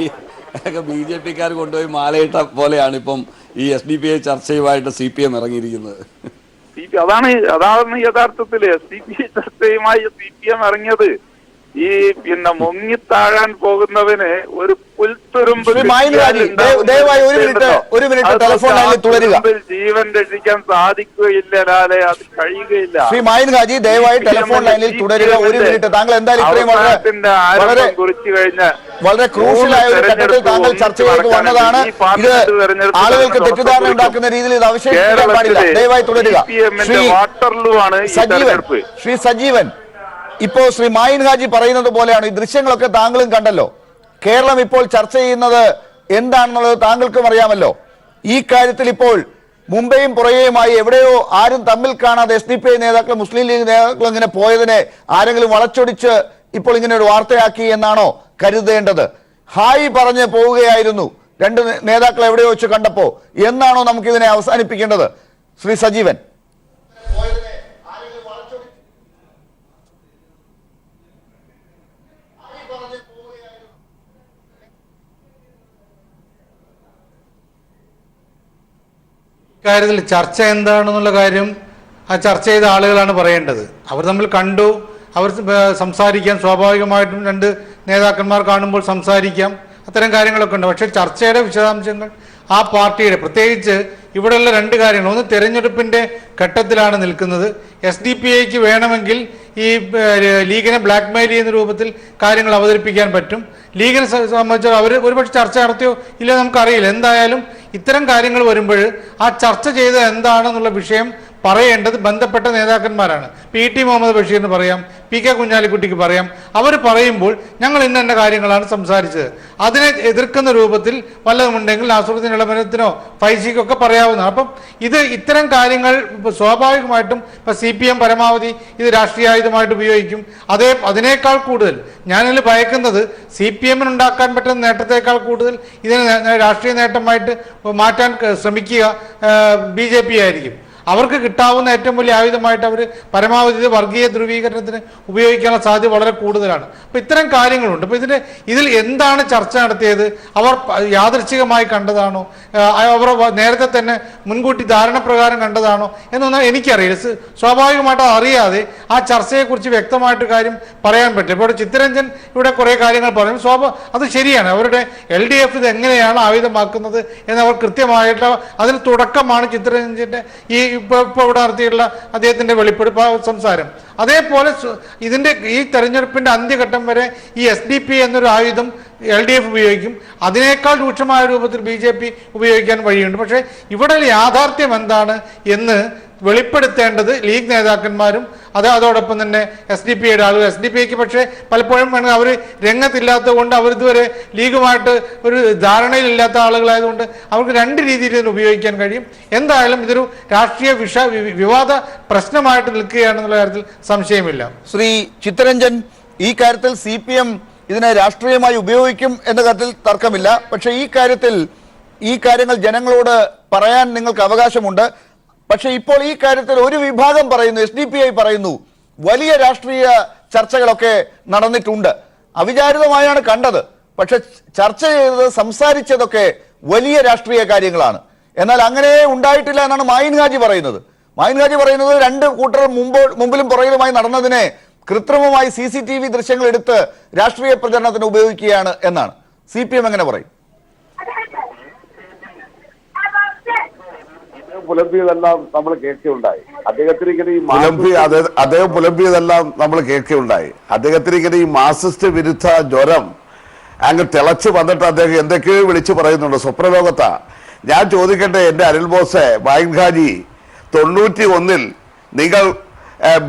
BJP-ക്കാർ കൊണ്ടുപോയി മാലയിട്ട പോലെയാണ് ഇപ്പം ഈ SDPI ചർച്ചയുമായിട്ട് CPM ഇറങ്ങിയിരിക്കുന്നത്. അതാണ് യഥാർത്ഥത്തില് SDPI ചർച്ചയുമായി CPM ഇറങ്ങിയത്. ഈ മുങ്ങിത്താഴാൻ പോകുന്നവന് ഒരു പുൽത്തുരുമ്പ് ജീവൻ രക്ഷിക്കാൻ സാധിക്കുകയില്ല. അത് കഴിയുകയില്ല. ശ്രീ മായിൻ ഹാജി ദയവായി ടെലിഫോൺ ലൈനിൽ തുടരുക. ഒരു മിനിറ്റ്. താങ്കൾ എന്തായാലും ഇത്രയും ആരംഭം കുറിച്ചു കഴിഞ്ഞ വളരെ ക്രൂഷ്യലായ ഒരു ഘട്ടത്തിൽ താങ്കൾ ചർച്ചയിലേക്ക് വന്നതാണ്. ഇത് ആളുകൾക്ക് തെറ്റിദ്ധാരണ ഉണ്ടാക്കുന്ന രീതിയിൽ ഇത് അവശേഷിക്കാൻ പാടില്ല. ദയവായി തുടരുക. ശ്രീ സജീവൻ, ഇപ്പോ ശ്രീ മായിൻ ഹാജി പറയുന്നത് പോലെയാണ്. ഈ ദൃശ്യങ്ങളൊക്കെ താങ്കളും കണ്ടല്ലോ. കേരളം ഇപ്പോൾ ചർച്ച ചെയ്യുന്നത് എന്താണെന്നുള്ളത് താങ്കൾക്കും അറിയാമല്ലോ. ഈ കാര്യത്തിൽ ഇപ്പോൾ മുംബൈയും പുറകെയുമായി എവിടെയോ ആരും തമ്മിൽ കാണാതെ SDPI നേതാക്കൾ മുസ്ലിം ലീഗ് നേതാക്കൾ ഇങ്ങനെ പോയതിനെ ആരെങ്കിലും വളച്ചൊടിച്ച് ഇപ്പോൾ ഇങ്ങനെ ഒരു വാർത്തയാക്കി എന്നാണോ കരുതേണ്ടത്? ഹായ് പറഞ്ഞ് പോവുകയായിരുന്നു രണ്ട് നേതാക്കൾ എവിടെയോ വെച്ച് കണ്ടപ്പോ എന്നാണോ നമുക്കിതിനെ അവസാനിപ്പിക്കേണ്ടത്? ശ്രീ സജീവൻ. കാര്യത്തിൽ ചർച്ച എന്താണെന്നുള്ള കാര്യം ആ ചർച്ച ചെയ്ത ആളുകളാണ് പറയേണ്ടത്. അവർ തമ്മിൽ കണ്ടു, അവർ സംസാരിക്കാൻ സ്വാഭാവികമായിട്ടും രണ്ട് നേതാക്കന്മാർ കാണുമ്പോൾ സംസാരിക്കാം, അത്തരം കാര്യങ്ങളൊക്കെ ഉണ്ട്. പക്ഷേ ചർച്ചയുടെ വിശദാംശങ്ങൾ ആ പാർട്ടിയുടെ, പ്രത്യേകിച്ച് ഇവിടെയുള്ള രണ്ട് കാര്യങ്ങൾ, ഒന്ന് തെരഞ്ഞെടുപ്പിൻ്റെ ഘട്ടത്തിലാണ് നിൽക്കുന്നത്. SDPIക്ക് വേണമെങ്കിൽ ഈ ലീഗിനെ ബ്ലാക്ക്മെയിൽ ചെയ്യുന്ന രൂപത്തിൽ കാര്യങ്ങൾ അവതരിപ്പിക്കാൻ പറ്റും. ലീഗിനെ സംബന്ധിച്ച് അവർ ഒരുപക്ഷെ ചർച്ച നടത്തിയോ ഇല്ലയോ നമുക്കറിയില്ല. എന്തായാലും ഇത്തരം കാര്യങ്ങൾ വരുമ്പോൾ ആ ചർച്ച ചെയ്തത് എന്താണെന്നുള്ള വിഷയം പറയേണ്ടത് ബന്ധപ്പെട്ട നേതാക്കന്മാരാണ്. P.T. മുഹമ്മദ് ബഷീറിന് പറയാം, P.K. കുഞ്ഞാലിക്കുട്ടിക്ക് പറയാം. അവർ പറയുമ്പോൾ ഞങ്ങൾ ഇന്ന കാര്യങ്ങളാണ് സംസാരിച്ചത്, അതിനെ എതിർക്കുന്ന രൂപത്തിൽ വല്ലതുമുണ്ടെങ്കിൽ നാസറുദ്ദീൻ ഇളമരത്തിനോ ഫൈസിക്കൊക്കെ പറയാവുന്നതാണ്. അപ്പം ഇത്തരം കാര്യങ്ങൾ സ്വാഭാവികമായിട്ടും ഇപ്പം CPM പരമാവധി ഇത് രാഷ്ട്രീയായുധമായിട്ട് ഉപയോഗിക്കും. അതിനേക്കാൾ കൂടുതൽ ഞാനിൽ ഭയക്കുന്നത് CPM-ന് ഉണ്ടാക്കാൻ പറ്റുന്ന നേട്ടത്തേക്കാൾ കൂടുതൽ ഇതിനെ രാഷ്ട്രീയ നേട്ടമായിട്ട് മാറ്റാൻ ശ്രമിക്കുക BJP ആയിരിക്കും. അവർക്ക് കിട്ടാവുന്ന ഏറ്റവും വലിയ ആയുധമായിട്ട് അവർ പരമാവധി വർഗീയ ധ്രുവീകരണത്തിന് ഉപയോഗിക്കാനുള്ള സാധ്യത വളരെ കൂടുതലാണ്. അപ്പോൾ ഇത്തരം കാര്യങ്ങളുണ്ട്. അപ്പോൾ ഇതിൽ എന്താണ് ചർച്ച നടത്തിയത്? അവർ യാദൃച്ഛികമായി കണ്ടതാണോ, അവർ നേരത്തെ തന്നെ മുൻകൂട്ടി ധാരണ പ്രകാരം കണ്ടതാണോ എന്നൊന്നും എനിക്കറിയില്ല. സ്വാഭാവികമായിട്ട് അറിയാതെ ആ ചർച്ചയെക്കുറിച്ച് വ്യക്തമായിട്ട് കാര്യം പറയാൻ പറ്റില്ല. ഇപ്പോൾ ചിത്തരഞ്ജൻ ഇവിടെ കുറേ കാര്യങ്ങൾ പറയും. അത് ശരിയാണ്. അവരുടെ LDF ഇത് എങ്ങനെയാണ് ആയുധമാക്കുന്നത് എന്നവർ കൃത്യമായിട്ട് അതിന് തുടക്കമാണ് ചിത്തരഞ്ജൻ്റെ ഇപ്പോൾ ഇവിടെ നടത്തിയിട്ടുള്ള അദ്ദേഹത്തിൻ്റെ വെളിപ്പെടുപ്പ് സംസാരം. അതേപോലെ ഈ തെരഞ്ഞെടുപ്പിൻ്റെ അന്ത്യഘട്ടം വരെ ഈ SDPI എന്നൊരു ആയുധം LDF ഉപയോഗിക്കും. അതിനേക്കാൾ രൂക്ഷമായ രൂപത്തിൽ BJP ഉപയോഗിക്കാൻ വഴിയുണ്ട്. പക്ഷേ ഇവിടെ യാഥാർത്ഥ്യം എന്താണ് എന്ന് വെളിപ്പെടുത്തേണ്ടത് ലീഗ് നേതാക്കന്മാരും അതോടൊപ്പം തന്നെ SDPIയുടെ ആളുകൾ. SDPIക്ക് പക്ഷേ പലപ്പോഴും അവർ രംഗത്തില്ലാത്തത് കൊണ്ട് അവരിതുവരെ ലീഗുമായിട്ട് ഒരു ധാരണയിലില്ലാത്ത ആളുകളായതുകൊണ്ട് അവർക്ക് രണ്ട് രീതിയിൽ ഇതിന് ഉപയോഗിക്കാൻ കഴിയും. എന്തായാലും ഇതൊരു രാഷ്ട്രീയ വിവാദ പ്രശ്നമായിട്ട് നിൽക്കുകയാണെന്നുള്ള കാര്യത്തിൽ സംശയമില്ല. ശ്രീ ചിത്തരഞ്ജൻ, ഈ കാര്യത്തിൽ CPM ഇതിനെ രാഷ്ട്രീയമായി ഉപയോഗിക്കും എന്ന കാര്യത്തിൽ തർക്കമില്ല. പക്ഷെ ഈ കാര്യങ്ങൾ ജനങ്ങളോട് പറയാൻ നിങ്ങൾക്ക് അവകാശമുണ്ട്. പക്ഷെ ഇപ്പോൾ ഈ കാര്യത്തിൽ ഒരു വിഭാഗം പറയുന്നു, SDPI പറയുന്നു, വലിയ രാഷ്ട്രീയ ചർച്ചകളൊക്കെ നടന്നിട്ടുണ്ട്, അവിചാരിതമായാണ് കണ്ടത്, പക്ഷെ ചർച്ച ചെയ്തത് സംസാരിച്ചതൊക്കെ വലിയ രാഷ്ട്രീയ കാര്യങ്ങളാണ്. എന്നാൽ അങ്ങനെ ഉണ്ടായിട്ടില്ല എന്നാണ് മായിൻ ഹാജി പറയുന്നത്. മായിൻ ഹാജി പറയുന്നത് രണ്ട് കൂട്ടർ മുമ്പിലും പുറകിലുമായി നടന്നതിനെ കൃത്രിമമായി CCTV ദൃശ്യങ്ങൾ എടുത്ത് രാഷ്ട്രീയ പ്രചരണത്തിന് ഉപയോഗിക്കുകയാണ് എന്നാണ്. CPM എങ്ങനെ പറയും? പുലമ്പിയതെല്ലാം നമ്മൾ കേൾക്കുകയുണ്ടായി. അദ്ദേഹത്തിന് ഇങ്ങനെ അദ്ദേഹം പുലമ്പിയതെല്ലാം നമ്മൾ കേൾക്കുകയുണ്ടായി. അദ്ദേഹത്തിന് ഇങ്ങനെ ഈ മാർക്സിസ്റ്റ് വിരുദ്ധ ജ്വരം അങ്ങ് തിളച്ചു വന്നിട്ട് അദ്ദേഹം എന്തൊക്കെയോ വിളിച്ചു പറയുന്നുണ്ട്. സ്വപ്നലോകത്താ. ഞാൻ ചോദിക്കട്ടെ, എന്റെ അനിൽ ബോസെ, മായിൻ ഹാജി, 91-ൽ നിങ്ങൾ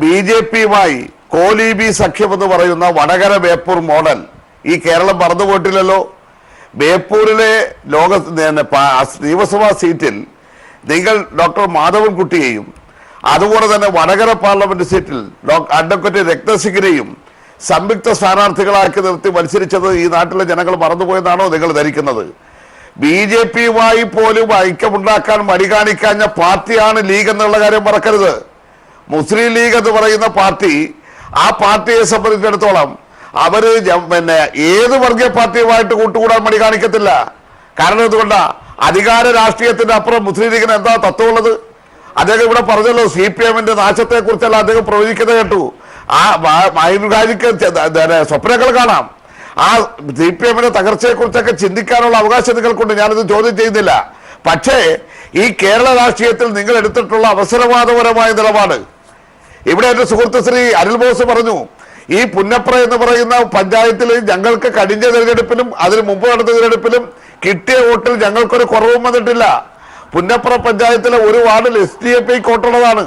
BJP-യുമായി കോലീബി സഖ്യം എന്ന് പറയുന്ന വടകര ബേപ്പൂർ മോഡൽ ഈ കേരളം മറന്നുപോയിട്ടില്ലല്ലോ. ബേപ്പൂരിലെ നിയമസഭാ സീറ്റിൽ നിങ്ങൾ ഡോക്ടർ മാധവൻകുട്ടിയെയും അതുപോലെ തന്നെ വടകര പാർലമെന്റ് സീറ്റിൽ അഡ്വക്കേറ്റ് രത്നസിംഗിനെയും സംയുക്ത സ്ഥാനാർത്ഥികളാക്കി നിർത്തി മത്സരിച്ചത് ഈ നാട്ടിലെ ജനങ്ങൾ മറന്നുപോയെന്നാണോ നിങ്ങൾ ധരിക്കുന്നത്? BJP-യുമായി പോലും ഐക്യമുണ്ടാക്കാൻ മടി കാണിക്കാഞ്ഞ പാർട്ടിയാണ് ലീഗ് എന്നുള്ള കാര്യം മറക്കരുത്. മുസ്ലിം ലീഗ് എന്ന് പറയുന്ന പാർട്ടി, ആ പാർട്ടിയെ സംബന്ധിച്ചിടത്തോളം അവര് ഏത് വർഗീയ പാർട്ടിയുമായിട്ട് കൂട്ടുകൂടാൻ മടി കാണിക്കത്തില്ല. കാരണം എന്തുകൊണ്ടാ? അധികാര രാഷ്ട്രീയത്തിന്റെ അപ്പുറം മുസ്ലിം ലീഗിന് എന്താ തത്വമുള്ളത്? അദ്ദേഹം ഇവിടെ പറഞ്ഞല്ലോ, CPM-ന്റെ നാശത്തെ കുറിച്ചല്ല അദ്ദേഹം പ്രവചിക്കുന്നത് കേട്ടു. ആ മൈനുകാരിക്ക് സ്വപ്നങ്ങൾ കാണാം. ആ CPM-ന്റെ തകർച്ചയെ കുറിച്ചൊക്കെ ചിന്തിക്കാനുള്ള അവകാശം നിങ്ങൾക്കുണ്ട്, ഞാനിത് ചോദ്യം ചെയ്യുന്നില്ല. പക്ഷേ ഈ കേരള രാഷ്ട്രീയത്തിൽ നിങ്ങൾ എടുത്തിട്ടുള്ള അവസരവാദപരമായ നിലപാട്, ഇവിടെ എന്റെ സുഹൃത്ത് ശ്രീ അനിൽ ബോസ് പറഞ്ഞു, ഈ പുന്നപ്ര എന്ന് പറയുന്ന പഞ്ചായത്തിൽ ഞങ്ങൾക്ക് കഴിഞ്ഞ തിരഞ്ഞെടുപ്പിലും അതിന് മുമ്പ് നടന്ന തിരഞ്ഞെടുപ്പിലും കിട്ടിയ വോട്ടിൽ ഞങ്ങൾക്കൊരു കുറവും വന്നിട്ടില്ല. പുന്നപ്ര പഞ്ചായത്തിലെ ഒരു വാർഡിൽ SDFI വോട്ടുള്ളതാണ്,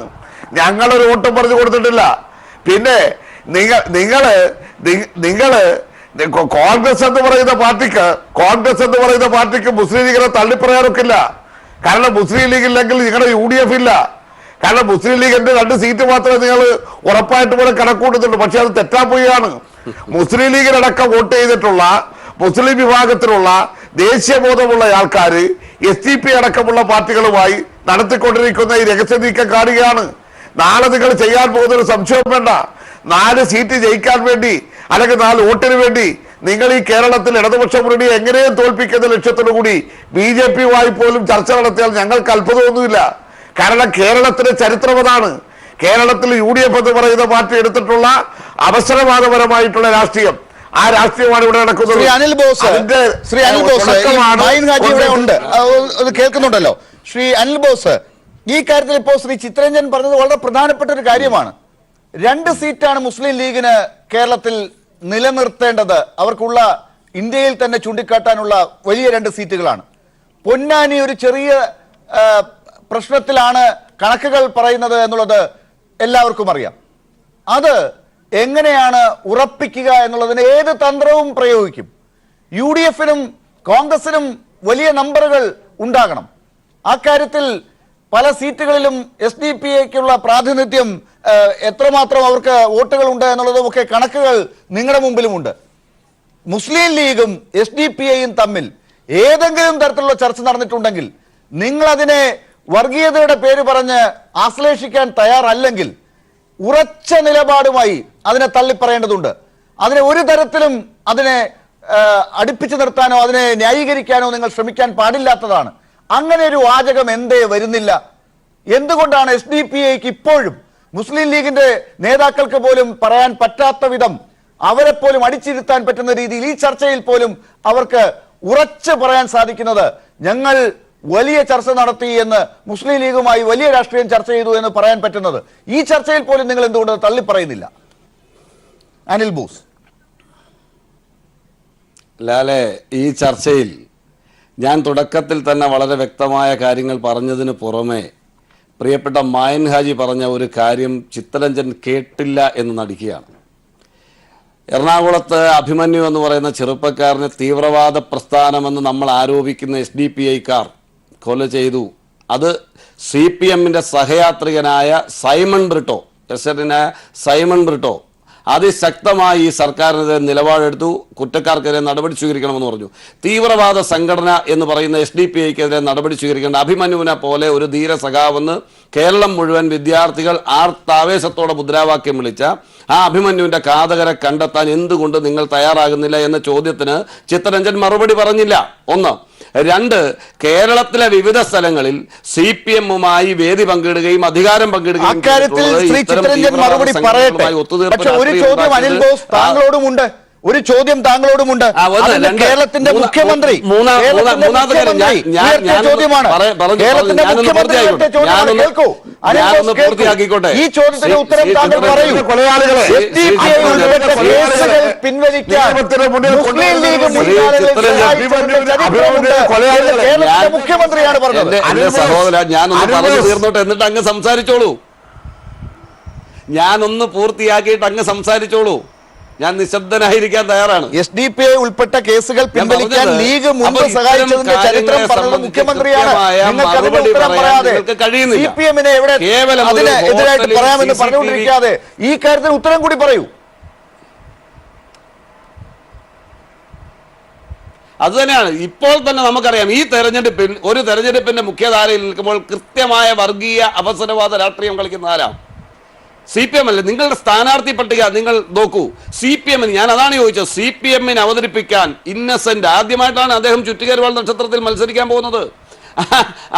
ഞങ്ങളൊരു വോട്ടും പറഞ്ഞു കൊടുത്തിട്ടില്ല. പിന്നെ നിങ്ങള് കോൺഗ്രസ് എന്ന് പറയുന്ന പാർട്ടിക്ക് മുസ്ലിം ലീഗിനെ തള്ളിപ്പറയാനൊക്കില്ല. കാരണം മുസ്ലിം ലീഗ് ഇല്ലെങ്കിൽ നിങ്ങളുടെ UDF ഇല്ല. കാരണം മുസ്ലിം ലീഗിന്റെ 2 സീറ്റ് മാത്രമേ നിങ്ങൾ ഉറപ്പായിട്ട് പോലെ കണക്കൂട്ടുന്നുള്ളൂ. പക്ഷെ അത് തെറ്റാപ്പോയാണ്. മുസ്ലിം ലീഗിനടക്കം വോട്ട് ചെയ്തിട്ടുള്ള മുസ്ലിം വിഭാഗത്തിലുള്ള ദേശീയബോധമുള്ള ആൾക്കാർ SDP അടക്കമുള്ള പാർട്ടികളുമായി നടത്തിക്കൊണ്ടിരിക്കുന്ന ഈ രഹസ്യ നീക്കം കാണുകയാണ്. നാളെ നിങ്ങൾ ചെയ്യാൻ പോകുന്ന ഒരു സംശയം വേണ്ട. 4 സീറ്റ് ജയിക്കാൻ വേണ്ടി അല്ലെങ്കിൽ 4 വോട്ടിന് വേണ്ടി നിങ്ങൾ ഈ കേരളത്തിൽ ഇടതുപക്ഷ മുന്നണിയെ എങ്ങനെയും തോൽപ്പിക്കുന്ന ലക്ഷ്യത്തോടു കൂടി BJP-യുമായി പോലും ചർച്ച നടത്തിയാൽ ഞങ്ങൾക്ക് അത്ഭുതമൊന്നുമില്ല. കാരണം കേരളത്തിന്റെ ചരിത്രം അതാണ്. കേരളത്തിൽ UDF എന്ന് പറയുന്ന പാർട്ടി എടുത്തിട്ടുള്ള അവസരവാദപരമായിട്ടുള്ള രാഷ്ട്രീയം, ആ രാഷ്ട്രീയമാണ് ഇവിടെ നടക്കുന്നത്. ശ്രീ അനിൽ ബോസ് ഇവിടെ ഉണ്ട്, അത് കേൾക്കുന്നുണ്ടല്ലോ. ശ്രീ അനിൽ ബോസ്, ഈ കാര്യത്തിൽ ഇപ്പോൾ ശ്രീ ചിത്തരഞ്ജൻ പറഞ്ഞത് വളരെ പ്രധാനപ്പെട്ട ഒരു കാര്യമാണ്. 2 സീറ്റാണ് മുസ്ലിം ലീഗിന് കേരളത്തിൽ നിലനിർത്തേണ്ടത്. അവർക്കുള്ള ഇന്ത്യയിൽ തന്നെ ചൂണ്ടിക്കാട്ടാനുള്ള വലിയ 2 സീറ്റുകളാണ്. പൊന്നാനി ഒരു ചെറിയ പ്രശ്നത്തിലാണ് കണക്കുകൾ പറയുന്നത് എന്നുള്ളത് എല്ലാവർക്കും അറിയാം. അത് എങ്ങനെയാണ് ഉറപ്പിക്കുക എന്നുള്ളതിന് ഏത് തന്ത്രവും പ്രയോഗിക്കും. UDF-നും കോൺഗ്രസിനും വലിയ നമ്പറുകൾ ഉണ്ടാകണം. ആ കാര്യത്തിൽ പല സീറ്റുകളിലും SDP-ക്കുള്ള പ്രാതിനിധ്യം എത്രമാത്രം അവർക്ക് വോട്ടുകൾ ഉണ്ട് എന്നുള്ളതുമൊക്കെ കണക്കുകൾ നിങ്ങളുടെ മുമ്പിലുമുണ്ട്. മുസ്ലിം ലീഗും SDP-യും തമ്മിൽ ഏതെങ്കിലും തരത്തിലുള്ള ചർച്ച നടന്നിട്ടുണ്ടെങ്കിൽ നിങ്ങൾ അതിനെ വർഗീയതയുടെ പേര് പറഞ്ഞ് ആശ്ലേഷിക്കാൻ തയ്യാറല്ലെങ്കിൽ ഉറച്ച നിലപാടുമായി അതിനെ തള്ളിപ്പറയേണ്ടതുണ്ട്. അതിനെ ഒരു തരത്തിലും അതിനെ അടുപ്പിച്ചു നിർത്താനോ അതിനെ ന്യായീകരിക്കാനോ നിങ്ങൾ ശ്രമിക്കാൻ പാടില്ലാത്തതാണ്. അങ്ങനെ ഒരു വാചകം എന്തേ വരുന്നില്ല? എന്തുകൊണ്ടാണ് SDP-ക്ക് ഇപ്പോഴും മുസ്ലിം ലീഗിന്റെ നേതാക്കൾക്ക് പോലും പറയാൻ പറ്റാത്ത വിധം, അവരെ പോലും അടിച്ചിരുത്താൻ പറ്റുന്ന രീതിയിൽ ഈ ചർച്ചയിൽ പോലും അവർക്ക് ഉറച്ചു പറയാൻ സാധിക്കുന്നത്? ഞങ്ങൾ വലിയ ചർച്ച നടത്തി എന്ന്, മുസ്ലിം ലീഗുമായി വലിയ രാഷ്ട്രീയം ചർച്ച ചെയ്തു എന്ന് പറയാൻ പറ്റുന്നത് ഈ ചർച്ചയിൽ പോലും നിങ്ങൾ എന്തുകൊണ്ട് തള്ളിപ്പറയുന്നില്ല? അനിൽ ബോസ്. ലാലെ, ഈ ചർച്ചയിൽ ഞാൻ തുടക്കത്തിൽ തന്നെ വളരെ വ്യക്തമായ കാര്യങ്ങൾ പറഞ്ഞതിന് പുറമെ പ്രിയപ്പെട്ട മായൻ ഹാജി പറഞ്ഞ ഒരു കാര്യം ചിത്തരഞ്ജൻ കേട്ടില്ല എന്ന് നടിക്കുകയാണ്. എറണാകുളത്ത് അഭിമന്യു എന്ന് പറയുന്ന ചെറുപ്പക്കാരനെ തീവ്രവാദ പ്രസ്ഥാനമെന്ന് നമ്മൾ ആരോപിക്കുന്ന SDP-ക്കാർ കൊല ചെയ്തു. അത് CPM-ന്റെ സഹയാത്രികനായ സൈമൺ ബ്രിട്ടോ അതിശക്തമായി ഈ സർക്കാരിനെതിരെ നിലപാടെടുത്തു. കുറ്റക്കാർക്കെതിരെ നടപടി സ്വീകരിക്കണമെന്ന് പറഞ്ഞു. തീവ്രവാദ സംഘടന എന്ന് പറയുന്ന SDP-ക്കെതിരെ നടപടി സ്വീകരിക്കേണ്ട അഭിമന്യുവിനെ പോലെ ഒരു ധീര സഖാവെന്ന് കേരളം മുഴുവൻ വിദ്യാർത്ഥികൾ ആർത്താവേശത്തോടെ മുദ്രാവാക്യം വിളിച്ച ആ അഭിമന്യുവിന്റെ ഘാതകരെ കണ്ടെത്താൻ എന്തുകൊണ്ട് നിങ്ങൾ തയ്യാറാകുന്നില്ല എന്ന ചോദ്യത്തിന് ചിത്തരഞ്ജൻ മറുപടി പറഞ്ഞില്ല. 1. 2, കേരളത്തിലെ വിവിധ സ്ഥലങ്ങളിൽ CPM-മായി വേദി പങ്കിടുകയും അധികാരം പങ്കിടുകയും ഒരു ചോദ്യം താങ്കളോടുമുണ്ട്. കേരളത്തിന്റെ മുഖ്യമന്ത്രി പൂർത്തിയാക്കിക്കോട്ടെ. ഈ ചോദ്യത്തിന് ഉത്തരം താങ്കൾ പറയൂ. പിൻവലിക്കാൻ മുഖ്യമന്ത്രിയാണ് പറഞ്ഞത്. സഹോദര, ഞാനൊന്ന് പറഞ്ഞു തീർന്നോട്ടെ, എന്നിട്ട് അങ്ങ് സംസാരിച്ചോളൂ. ഞാനൊന്ന് പൂർത്തിയാക്കിയിട്ട് അങ്ങ് സംസാരിച്ചോളൂ. ഞാൻ നിശബ്ദനായിരിക്കാൻ തയ്യാറാണ്. SDPI ഉൾപ്പെട്ട കേസുകൾ പിൻവലിക്കാൻ ലീഗ് മുൻപ് സഹായിച്ചതിന്റെ ചരിത്രം പറഞ്ഞത് മുഖ്യമന്ത്രിയാണ്. നിങ്ങൾക്ക് അതിന് ഉത്തരം പറയാതെ CPM-നെ എവിടെ അതിനെതിരായിട്ട് പറയാമെന്ന് പറഞ്ഞുകൊണ്ടിരിക്കാതെ ഈ കാര്യത്തിന് ഉത്തരം കൂടി പറയൂ. അതുതന്നെയാണ് ഇപ്പോൾ തന്നെ നമുക്കറിയാം. ഈ തെരഞ്ഞെടുപ്പിൽ ഒരു തെരഞ്ഞെടുപ്പിന്റെ മുഖ്യധാരയിൽ നിൽക്കുമ്പോൾ കൃത്യമായ വർഗീയ അവസരവാദ രാഷ്ട്രീയം കളിക്കുന്ന ആരാം? CPM അല്ലേ? നിങ്ങളുടെ സ്ഥാനാർത്ഥി പട്ടിക നിങ്ങൾ നോക്കൂ. CPM-ന് ഞാൻ അതാണ് ചോദിച്ചത്. CPM-നെ അവതരിപ്പിക്കാൻ ഇന്നസെന്റ് ആദ്യമായിട്ടാണ് അദ്ദേഹം ചുറ്റികരുവാൾ നക്ഷത്രത്തിൽ മത്സരിക്കാൻ പോകുന്നത്.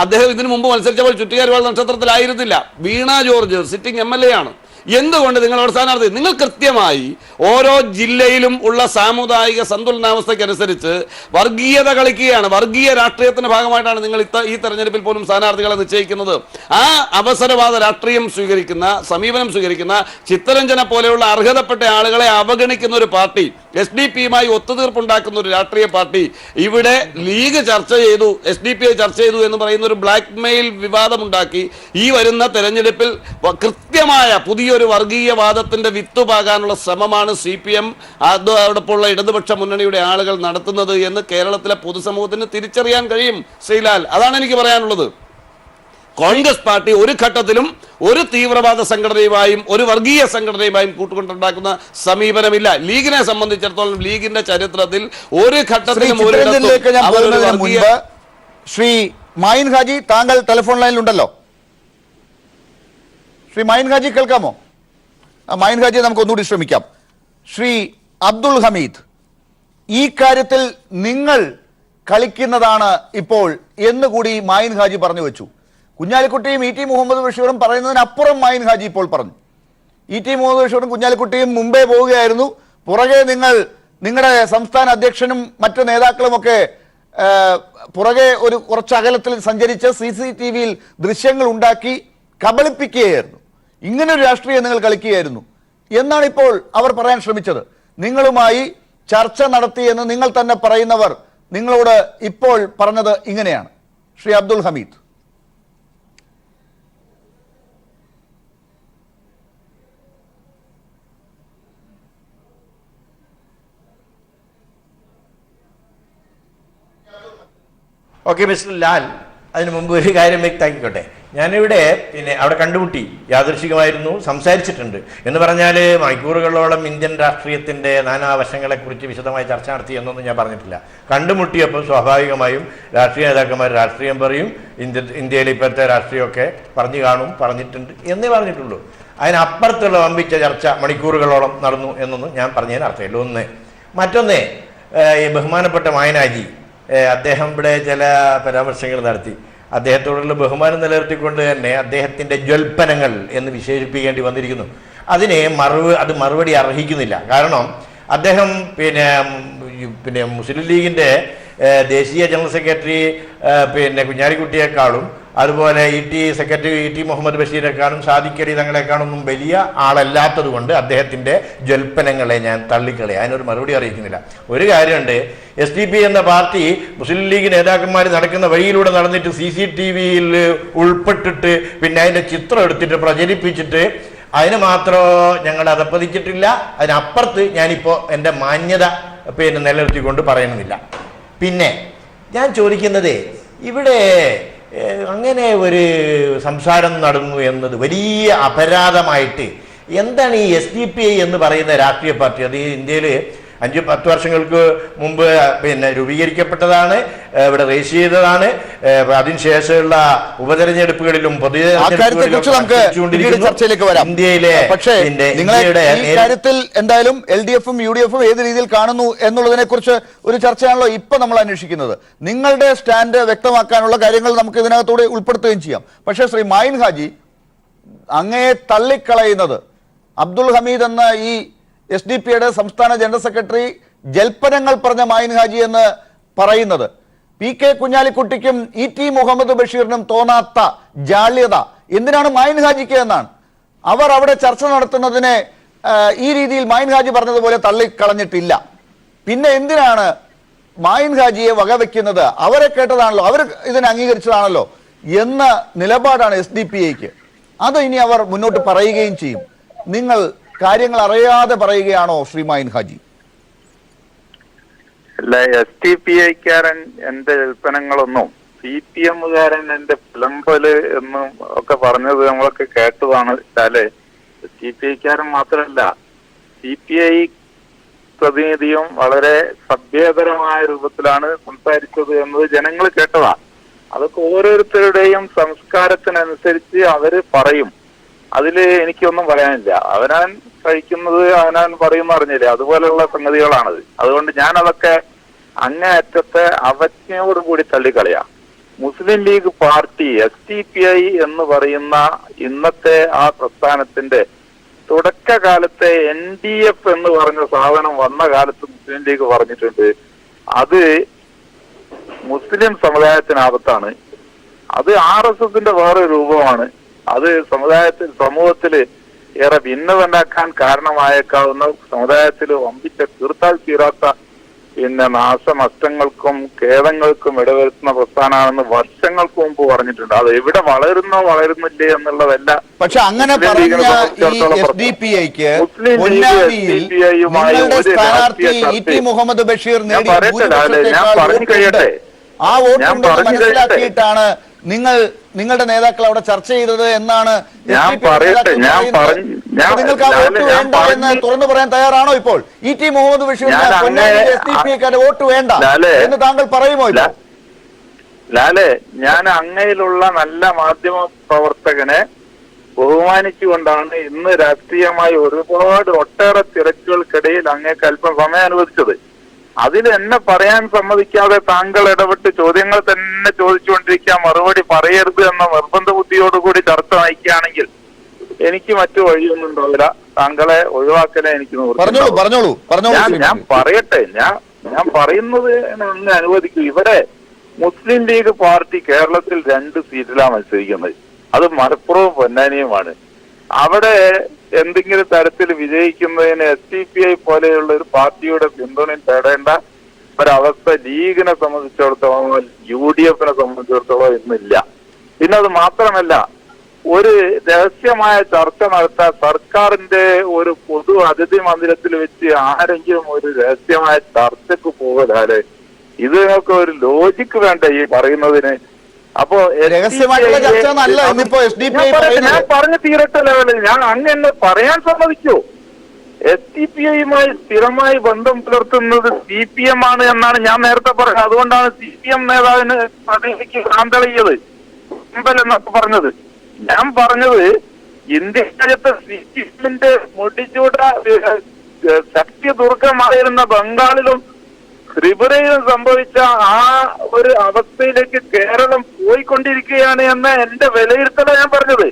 അദ്ദേഹം ഇതിനു മുമ്പ് മത്സരിച്ചപ്പോൾ ചുറ്റികരുവാൾ നക്ഷത്രത്തിലായിരുന്നില്ല. വീണ ജോർജ് സിറ്റിംഗ് MLA ആണ്. എന്തുകൊണ്ട് നിങ്ങളുടെ സ്ഥാനാർത്ഥി? നിങ്ങൾ കൃത്യമായി ഓരോ ജില്ലയിലും ഉള്ള സാമുദായിക സന്തുലനാവസ്ഥയ്ക്കനുസരിച്ച് വർഗീയത കളിക്കുകയാണ്. വർഗീയ രാഷ്ട്രീയത്തിന്റെ ഭാഗമായിട്ടാണ് നിങ്ങൾ ഈ തെരഞ്ഞെടുപ്പിൽ പോലും സ്ഥാനാർത്ഥികളെ നിശ്ചയിക്കുന്നത്. ആ അവസരവാദ രാഷ്ട്രീയം സമീപനം സ്വീകരിക്കുന്ന ചിത്തരഞ്ജനെ പോലെയുള്ള അർഹതപ്പെട്ട ആളുകളെ അവഗണിക്കുന്ന ഒരു പാർട്ടി, SDPയുമായി ഒത്തുതീർപ്പുണ്ടാക്കുന്ന ഒരു രാഷ്ട്രീയ പാർട്ടി ഇവിടെ ലീഗ് ചർച്ച ചെയ്തു, SDPI ചർച്ച ചെയ്തു എന്ന് പറയുന്ന ഒരു ബ്ലാക്ക് മെയിൽ വിവാദമുണ്ടാക്കി ഈ വരുന്ന തെരഞ്ഞെടുപ്പിൽ കൃത്യമായ പുതിയൊരു വർഗീയവാദത്തിന്റെ വിത്തുപാകാനുള്ള ശ്രമമാണ് CPM അതോടൊപ്പമുള്ള ഇടതുപക്ഷ മുന്നണിയുടെ ആളുകൾ നടത്തുന്നത് എന്ന് കേരളത്തിലെ പൊതുസമൂഹത്തിന് തിരിച്ചറിയാൻ കഴിയും. ശ്രീലാൽ, അതാണ് എനിക്ക് പറയാനുള്ളത്. കോൺഗ്രസ് പാർട്ടി ഒരു ഘട്ടത്തിലും ഒരു തീവ്രവാദ സംഘടനയുമായും ഒരു വർഗീയ സംഘടനയുമായും കൂട്ടുകൊണ്ടുണ്ടാക്കുന്ന സമീപനമില്ല. ലീഗിനെ സംബന്ധിച്ചിടത്തോളം ലീഗിന്റെ ചരിത്രത്തിൽ ഒരു ഘട്ടത്തിലും ശ്രീ മൈൻ ഹാജി, താങ്കൾ ടെലിഫോൺ ലൈനിലുണ്ടല്ലോ. ശ്രീ മൈൻ ഹാജി, കേൾക്കാമോ? മൈൻ ഹാജി, നമുക്ക് ഒന്നുകൂടി ശ്രമിക്കാം. ശ്രീ അബ്ദുൾ ഹമീദ്, ഈ കാര്യത്തിൽ നിങ്ങൾ കളിക്കുന്നതാണ് ഇപ്പോൾ എന്നുകൂടി മൈൻ ഹാജി പറഞ്ഞു വെച്ചു. കുഞ്ഞാലിക്കുട്ടിയും ET മുഹമ്മദ് ബഷീറും പറയുന്നതിനപ്പുറം മൈൻ ഹാജി ഇപ്പോൾ പറഞ്ഞു. ET മുഹമ്മദ് ബഷീറും കുഞ്ഞാലിക്കുട്ടിയും മുമ്പേ പോവുകയായിരുന്നു. പുറകെ നിങ്ങളുടെ സംസ്ഥാന അധ്യക്ഷനും മറ്റു നേതാക്കളുമൊക്കെ പുറകെ ഒരു കുറച്ച് അകലത്തിൽ സഞ്ചരിച്ച് CCTV-യിൽ ദൃശ്യങ്ങൾ ഉണ്ടാക്കി കബളിപ്പിക്കുകയായിരുന്നു. ഇങ്ങനൊരു രാഷ്ട്രീയം നിങ്ങൾ കളിക്കുകയായിരുന്നു എന്നാണ് ഇപ്പോൾ അവർ പറയാൻ ശ്രമിച്ചത്. നിങ്ങളുമായി ചർച്ച നടത്തിയെന്ന് നിങ്ങൾ തന്നെ പറയുന്നവർ നിങ്ങളോട് ഇപ്പോൾ പറഞ്ഞത് ഇങ്ങനെയാണ്. ശ്രീ അബ്ദുൾ ഹമീദ്, ഓക്കെ മിസ്റ്റർ ലാൽ, അതിനു മുമ്പ് ഒരു കാര്യം വ്യക്തമാക്കിക്കോട്ടെ. ഞാനിവിടെ അവിടെ കണ്ടുമുട്ടി, യാദൃശികമായിരുന്നു, സംസാരിച്ചിട്ടുണ്ട്. എന്ന് പറഞ്ഞാൽ മണിക്കൂറുകളോളം ഇന്ത്യൻ രാഷ്ട്രീയത്തിൻ്റെ നാനാവശങ്ങളെക്കുറിച്ച് വിശദമായി ചർച്ച നടത്തി എന്നൊന്നും ഞാൻ പറഞ്ഞിട്ടില്ല. കണ്ടുമുട്ടിയപ്പോൾ സ്വാഭാവികമായും രാഷ്ട്രീയ നേതാക്കന്മാർ രാഷ്ട്രീയം പറയും, ഇന്ത്യയിലെ ഇപ്പോഴത്തെ രാഷ്ട്രീയമൊക്കെ പറഞ്ഞു കാണും, പറഞ്ഞിട്ടുണ്ട് എന്നേ പറഞ്ഞിട്ടുള്ളൂ. അതിനപ്പുറത്തുള്ള വമ്പിച്ച ചർച്ച മണിക്കൂറുകളോളം നടന്നു എന്നൊന്നും ഞാൻ പറഞ്ഞതിന് അർത്ഥമില്ല. ഒന്ന്. മറ്റൊന്ന്, ഈ ബഹുമാനപ്പെട്ട മായനാജി അദ്ദേഹം ഇവിടെ ചില പരാമർശങ്ങൾ നടത്തി. അദ്ദേഹത്തോടുള്ള ബഹുമാനം നിലനിർത്തിക്കൊണ്ട് തന്നെ അദ്ദേഹത്തിൻ്റെ ജ്വൽപ്പനങ്ങൾ എന്ന് വിശേഷിപ്പിക്കേണ്ടി വന്നിരിക്കുന്നു. അത് മറുപടി അർഹിക്കുന്നില്ല. കാരണം അദ്ദേഹം പിന്നെ മുസ്ലിം ലീഗിൻ്റെ ദേശീയ ജനറൽ സെക്രട്ടറി കുഞ്ഞാലിക്കുട്ടിയെക്കാളും അതുപോലെ സെക്രട്ടറി ET മുഹമ്മദ് ബഷീറിനെക്കാളും സാദിഖ് അലി തങ്ങളെക്കാളൊന്നും വലിയ ആളല്ലാത്തത് കൊണ്ട് അദ്ദേഹത്തിൻ്റെ ജ്വൽപ്പനങ്ങളെ ഞാൻ തള്ളിക്കളയും. അതിനൊരു മറുപടി അറിയിക്കുന്നില്ല. ഒരു കാര്യമുണ്ട്, SDP എന്ന പാർട്ടി മുസ്ലിം ലീഗ് നേതാക്കന്മാർ നടക്കുന്ന വഴിയിലൂടെ നടന്നിട്ട് CCTV-യിൽ ഉൾപ്പെട്ടിട്ട് പിന്നെ അതിൻ്റെ ചിത്രം എടുത്തിട്ട് പ്രചരിപ്പിച്ചിട്ട് അതിന് മാത്രം ഞങ്ങൾ അതപ്പതിച്ചിട്ടില്ല. അതിനപ്പുറത്ത് ഞാനിപ്പോൾ എൻ്റെ മാന്യത നിലനിർത്തിക്കൊണ്ട് പറയുന്നില്ല. പിന്നെ ഞാൻ ചോദിക്കുന്നത്, ഇവിടെ അങ്ങനെ ഒരു സംസാരം നടന്നു എന്നത് വലിയ അപരാധമായിട്ട് എന്താണ് ഈ SDPI എന്ന് പറയുന്ന രാഷ്ട്രീയ പാർട്ടി? അത് ഇന്ത്യയിൽ 5-10 വർഷങ്ങൾക്ക് മുമ്പ് രൂപീകരിക്കപ്പെട്ടതാണ്, ഇവിടെ രജിസ്റ്റർ ചെയ്തതാണ്. അതിനുശേഷമുള്ള ഉപതെരഞ്ഞെടുപ്പുകളിലും ചർച്ചയിലേക്ക് വരാം. പക്ഷേ ഈ കാര്യത്തിൽ എന്തായാലും LDF-ഉം UDF-ഉം ഏത് രീതിയിൽ കാണുന്നു എന്നുള്ളതിനെ കുറിച്ച് ഒരു ചർച്ചയാണല്ലോ ഇപ്പൊ നമ്മൾ അന്വേഷിക്കുന്നത്. നിങ്ങളുടെ സ്റ്റാൻഡ് വ്യക്തമാക്കാനുള്ള കാര്യങ്ങൾ നമുക്ക് ഇതിനകത്തൂടെ ഉൾപ്പെടുത്തുകയും ചെയ്യാം. പക്ഷേ ശ്രീ മൈൻ ഹാജി, അങ്ങയെ തള്ളിക്കളയുന്നത് അബ്ദുൾ ഹമീദ് എന്ന ഈ SDP-യുടെ സംസ്ഥാന ജനറൽ സെക്രട്ടറി ജൽപ്പനങ്ങൾ പറഞ്ഞ മൈൻ ഹാജി എന്ന് പറയുന്നത് PK കുഞ്ഞാലിക്കുട്ടിക്കും ET മുഹമ്മദ് ബഷീറിനും തോന്നാത്ത ജാള്യത എന്തിനാണ് മൈൻ ഹാജിക്ക് എന്നാണ്. അവർ അവിടെ ചർച്ച നടത്തുന്നതിനെ ഈ രീതിയിൽ മൈൻ ഹാജി പറഞ്ഞതുപോലെ തള്ളിക്കളഞ്ഞിട്ടില്ല. പിന്നെ എന്തിനാണ് മൈൻ ഹാജിയെ വകവെക്കുന്നത്? അവരെ കേട്ടതാണല്ലോ, അവർ ഇതിനെ അംഗീകരിച്ചതാണല്ലോ എന്ന നിലപാടാണ് SDP-ക്ക്. അത് ഇനി അവർ മുന്നോട്ട് പറയുകയും ചെയ്യും. നിങ്ങൾ കാര്യങ്ങൾ അറിയാതെ പറയുകയാണോ ശ്രീ മൈൻ ഹാജി? അല്ല, SDPI-ക്കാരൻ എന്റെ ഉൽപ്പന്നങ്ങളൊന്നും CPM-കാരൻ എന്റെ പിളമ്പല് എന്നും ഒക്കെ പറഞ്ഞത് നമ്മളൊക്കെ കേട്ടതാണ്. അല്ലെ, SDPI-ക്കാരൻ മാത്രമല്ല, CPI പ്രതിനിധിയും വളരെ സഭ്യതരമായ രൂപത്തിലാണ് സംസാരിച്ചത് എന്നത് ജനങ്ങൾ കേട്ടതാ. അതൊക്കെ ഓരോരുത്തരുടെയും സംസ്കാരത്തിനനുസരിച്ച് അവര് പറയും. അതില് എനിക്കൊന്നും പറയാനില്ല. അവനാൻ കഴിക്കുന്നത് അവനാൻ പറയുന്ന അറിഞ്ഞില്ലേ, അതുപോലെയുള്ള സംഗതികളാണത്. അതുകൊണ്ട് ഞാൻ അതൊക്കെ അങ്ങേയറ്റത്തെ അവജ്ഞയോടുകൂടി തള്ളിക്കളയാം. മുസ്ലിം ലീഗ് പാർട്ടി SDPI എന്ന് പറയുന്ന ഇന്നത്തെ ആ പ്രസ്ഥാനത്തിന്റെ തുടക്കകാലത്തെ NDF എന്ന് പറഞ്ഞ സാധനം വന്ന കാലത്ത് മുസ്ലിം ലീഗ് പറഞ്ഞിട്ടുണ്ട്, അത് മുസ്ലിം സമുദായത്തിനാപത്താണ്, അത് RSSന്റെ വേറെ രൂപമാണ്, അത് സമൂഹത്തില് ഏറെ ഭിന്നത ഉണ്ടാക്കാൻ കാരണമായേക്കാവുന്ന സമുദായത്തിൽ വമ്പിച്ച തീർത്താൽ തീരാത്ത നാശനഷ്ടങ്ങൾക്കും ഖേദങ്ങൾക്കും ഇടവരുത്തുന്ന പ്രസ്ഥാനമാണെന്ന് വർഷങ്ങൾക്ക് മുമ്പ് പറഞ്ഞിട്ടുണ്ട്. അത് എവിടെ വളരുന്നില്ലേ എന്നുള്ളതല്ല. പക്ഷെ അങ്ങനെ പറഞ്ഞ ഈ SDPI-ക്ക് നിങ്ങളുടെ സ്ഥാനാർത്ഥി ET മുഹമ്മദ് ബഷീർ നേടിയ ആ വോട്ട് മനസ്സിലാക്കിയിട്ടാണ് നിങ്ങളുടെ നേതാക്കൾ അവിടെ ചർച്ച ചെയ്തത് എന്നാണ്. നിങ്ങൾക്ക് ആ വോട്ട് വേണ്ട എന്ന് തുറന്നു പറയാൻ തയ്യാറാണോ ഇപ്പോൾ? ET മുഹമ്മദ് ബഷീറിന് SDPI-ക്കാരുടെ വോട്ട് വേണ്ട എന്ന് താങ്കൾ പറയുമോ? ലാലെ, ഞാൻ അങ്ങയിലുള്ള നല്ല മാധ്യമ പ്രവർത്തകനെ ബഹുമാനിച്ചുകൊണ്ടാണ് ഇന്ന് രാഷ്ട്രീയമായി ഒട്ടേറെ തിരക്കുകൾക്കിടയിൽ അങ്ങേക്ക് അല്പം സമയം അനുവദിച്ചത്. അതിൽ എന്നെ പറയാൻ സമ്മതിക്കാതെ താങ്കൾ ഇടപെട്ട് ചോദ്യങ്ങൾ തന്നെ ചോദിച്ചുകൊണ്ടിരിക്കുക, മറുപടി പറയരുത് എന്ന നിർബന്ധ ബുദ്ധിയോടുകൂടി ചർച്ച നയിക്കുകയാണെങ്കിൽ എനിക്ക് മറ്റു വഴിയൊന്നും ഉണ്ടാവില്ല. താങ്കളെ ഒഴിവാക്കലേ എനിക്ക് ഞാൻ പറയട്ടെ. ഞാൻ പറയുന്നത് ഒന്ന് അനുവദിക്കൂ. ഇവിടെ മുസ്ലിം ലീഗ് പാർട്ടി കേരളത്തിൽ 2 സീറ്റിലാണ് മത്സരിക്കുന്നത്. അത് മലപ്പുറവും പൊന്നാനിയുമാണ്. അവിടെ എന്തെങ്കിലും തരത്തിൽ വിജയിക്കുന്നതിന് SDPI പോലെയുള്ള ഒരു പാർട്ടിയുടെ പിന്തുണയും തേടേണ്ട ഒരവസ്ഥ ലീഗിനെ സംബന്ധിച്ചിടത്തോളം UDF-നെ സംബന്ധിച്ചിടത്തോളം ഇന്നില്ല. പിന്നെ അത് മാത്രമല്ല, ഒരു രഹസ്യമായ ചർച്ച നടത്താൻ സർക്കാരിന്റെ ഒരു പൊതു അതിഥി മന്ദിരത്തിൽ വെച്ച് ആരെങ്കിലും ഒരു രഹസ്യമായ ചർച്ചക്ക് പോകലാല് ഇതിനൊക്കെ ഒരു ലോജിക്ക് വേണ്ട ഈ പറയുന്നതിന്. അപ്പോ ഞാൻ പറഞ്ഞു തീരട്ടെ ലെവലിൽ ഞാൻ അങ്ങനെ പറയാൻ സമ്മതിക്കൂ. SDPI-യുമായി സ്ഥിരമായി ബന്ധം പുലർത്തുന്നത് CPM ആണ് എന്നാണ് ഞാൻ നേരത്തെ പറഞ്ഞത്. അതുകൊണ്ടാണ് CPM നേതാവിന് പ്രതിനിധിക്ക് ആന്തളിയത് എന്നൊക്കെ പറഞ്ഞത്. ഞാൻ പറഞ്ഞത് ഇന്ത്യ രാജ്യത്തെ CPM-ന്റെ മുടിച്ചൂട ശക്തി ദുർഗമായിരുന്ന ബംഗാളിലും ത്രിപുരയിലും സംഭവിച്ച ആ ഒരു അവസ്ഥയിലേക്ക് കേരളം പോയിക്കൊണ്ടിരിക്കുകയാണ് എന്ന എന്റെ വിലയിരുത്തലാണ് ഞാൻ പറഞ്ഞത്.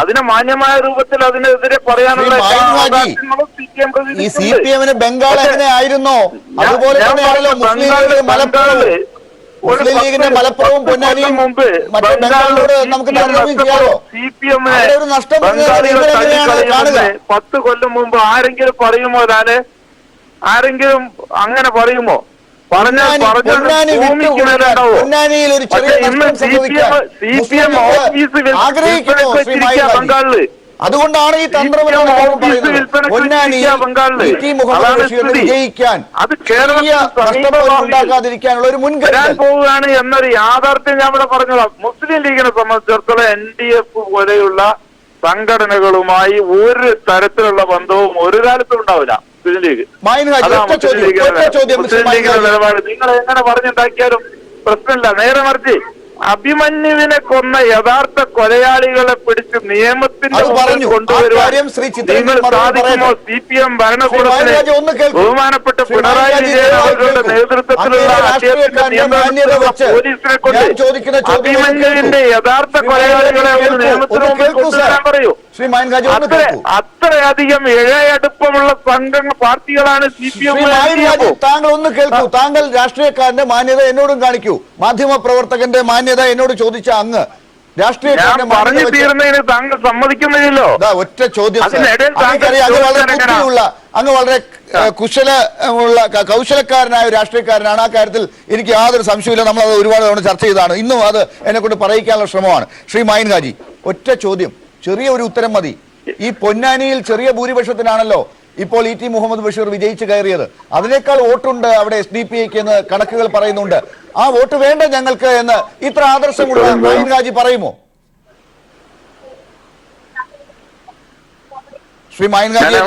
അതിനെ മാന്യമായ രൂപത്തിൽ അതിനെതിരെ പറയാനുള്ള CPM-ന് ബംഗാൾ എങ്ങനെ ആയിരുന്നോ അതുപോലെ തന്നെയാണല്ലോ മുസ്ലിം ലീഗിന്റെ മലപ്പുറവും പൊന്നാനിയും മറ്റേ ബംഗാളിനോട് നമുക്ക് നഷ്ടം 10 കൊല്ലം മുമ്പ് ആരെങ്കിലും പറയുമോ? ആരെങ്കിലും അങ്ങനെ പറയുമോ? പൊന്നാനിയിൽ ഒരു ചെറിയ ബംഗാളില് അതുകൊണ്ടാണ് ഈ ഉണ്ടാകാതിരിക്കാനുള്ള ഒരു മുൻകരുതൽ പോവുകയാണ് എന്നൊരു യാഥാർത്ഥ്യം ഞാൻ ഇവിടെ പറഞ്ഞതാണ്. മുസ്ലിം ലീഗിനെ സംബന്ധിച്ചിടത്തോളം NDF പോലെയുള്ള സംഘടനകളുമായി ഒരു തരത്തിലുള്ള ബന്ധവും ഒരു കാലത്തും ഉണ്ടാവില്ല. മുസ്ലിം ലീഗ് നിലപാട് നിങ്ങൾ എങ്ങനെ പറഞ്ഞുണ്ടാക്കിയാലും പ്രശ്നമില്ല. നേരെ മറിച്ച് അഭിമന്യുവിനെ കൊന്ന യഥാർത്ഥ കൊലയാളികളെ പിടിച്ച് നിയമത്തിന്റെ കൊണ്ടുവരുവാൻ നിങ്ങൾ സാധിക്കുമോ? CPM ഭരണകൂടത്തിന് ബഹുമാനപ്പെട്ട പിണറായി വിജയൻ അവരുടെ നേതൃത്വത്തിലുള്ള പോലീസിനെ കൊണ്ട് അഭിമന്യുവിന്റെ യഥാർത്ഥ കൊലയാളികളെ നിയമത്തിന് മുമ്പിൽ കൊണ്ടുവരാൻ പറയൂ. അത്രയധികം ഇഴയടുപ്പമുള്ള സംഘടന പാർട്ടികളാണ് CPM. താങ്കൾ ഒന്ന് കേൾക്കൂ. താങ്കൾ രാഷ്ട്രീയക്കാരന്റെ മാന്യത എന്നോടും കാണിക്കൂ. മാധ്യമ പ്രവർത്തകന്റെ മാന്യത എന്നോട് ചോദിച്ച അങ്ങ് രാഷ്ട്രീയക്കാരന്റെ പറഞ്ഞു തീർന്നതിന് താങ്കൾ സമ്മതിക്കുന്നില്ലല്ലോ. ഒറ്റ ചോദ്യം. അങ്ങ് വളരെ കൗശലക്കാരനായ രാഷ്ട്രീയക്കാരനാണ്. ആ കാര്യത്തിൽ എനിക്ക് യാതൊരു സംശയമില്ല. നമ്മൾ അത് ഒരുപാട് തവണ ചർച്ച ചെയ്തതാണ്. ഇന്നും അത് എന്നെ കൊണ്ട് പറയിക്കാനുള്ള ശ്രമമാണ്. ശ്രീ മൈൻ ഹാജി, ഒറ്റ ചോദ്യം, ചെറിയ ഒരു ഉത്തരം മതി. ഈ പൊന്നാനിയിൽ ചെറിയ ഭൂരിപക്ഷത്തിനാണല്ലോ ഇപ്പോൾ ഇ ടി മുഹമ്മദ് ബഷീർ വിജയിച്ചു കയറിയത്. അതിനേക്കാൾ വോട്ടുണ്ട് അവിടെ SDPIക്ക് എന്ന് കണക്കുകൾ പറയുന്നുണ്ട്. ആ വോട്ട് വേണ്ട ഞങ്ങൾക്ക് എന്ന് ഇത്ര ആദർശമുള്ള മഹീൻ ഹാജി പറയുമോ? ശ്രീ മഹീൻ ഹാജി,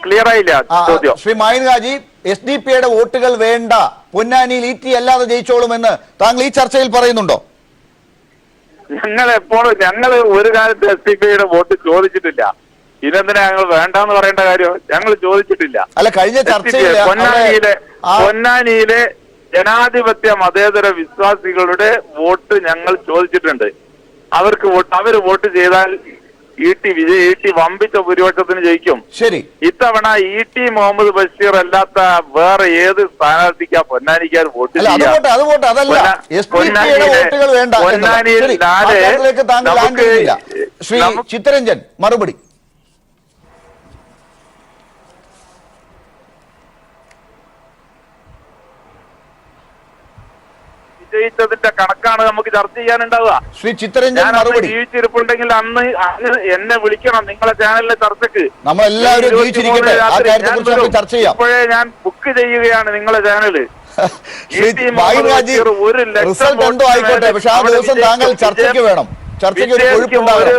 ക്ലിയർ ആയില്ല ചോദ്യം. ശ്രീ മഹീൻ ഹാജി, SDPIയുടെ വോട്ടുകൾ വേണ്ട, പൊന്നാനിയിൽ ഇ ടി അല്ലാതെ ജയിച്ചോളുമെന്ന് താങ്കൾ ഈ ചർച്ചയിൽ പറയുന്നുണ്ടോ? ഞങ്ങൾ ഒരു കാലത്ത് SDPIയുടെ വോട്ട് ചോദിച്ചിട്ടില്ല. ഇതെന്തിനാ ഞങ്ങൾ വേണ്ടെന്ന് പറയേണ്ട കാര്യം? ഞങ്ങൾ ചോദിച്ചിട്ടില്ല. അല്ല, കഴിഞ്ഞ ചർച്ചയിൽ പൊന്നാനിയിലെ ജനാധിപത്യ മതേതര വിശ്വാസികളുടെ വോട്ട് ഞങ്ങൾ ചോദിച്ചിട്ടുണ്ട്. അവര് വോട്ട് ചെയ്താൽ ഇ ടി വമ്പിച്ച ഭൂരിപക്ഷത്തിന് ജയിക്കും. ശരി, ഇത്തവണ ഇ ടി മുഹമ്മദ് ബഷീർ അല്ലാത്ത വേറെ ഏത് സ്ഥാനാർത്ഥിക്കാ പൊന്നാനിക്കാർ വോട്ട് ചെയ്യാം? ശ്രീ ചിത്തരഞ്ജൻ മറുപടി. വിജയിച്ചതിന്റെ കണക്കാണ് നമുക്ക് ചർച്ച ചെയ്യാനുണ്ടാവുക. ശ്രീ ചിത്തരഞ്ജൻ മറുപടി. ജീവിച്ചിരിപ്പുണ്ടെങ്കിൽ അന്ന് എന്നെ വിളിക്കണം നിങ്ങളെ ചാനലിലെ ചർച്ചക്ക്. നമ്മളെല്ലാവരും ചർച്ച ചെയ്യാം. ഇപ്പോഴേ ഞാൻ ബുക്ക് ചെയ്യുകയാണ് നിങ്ങളെ ചാനല്. റിസൾട്ട് എന്തോ ആയിക്കോട്ടെ, പക്ഷെ ആ ദിവസം താങ്കൾ ചർച്ചയ്ക്ക് വേണം. ചർച്ചയ്ക്ക്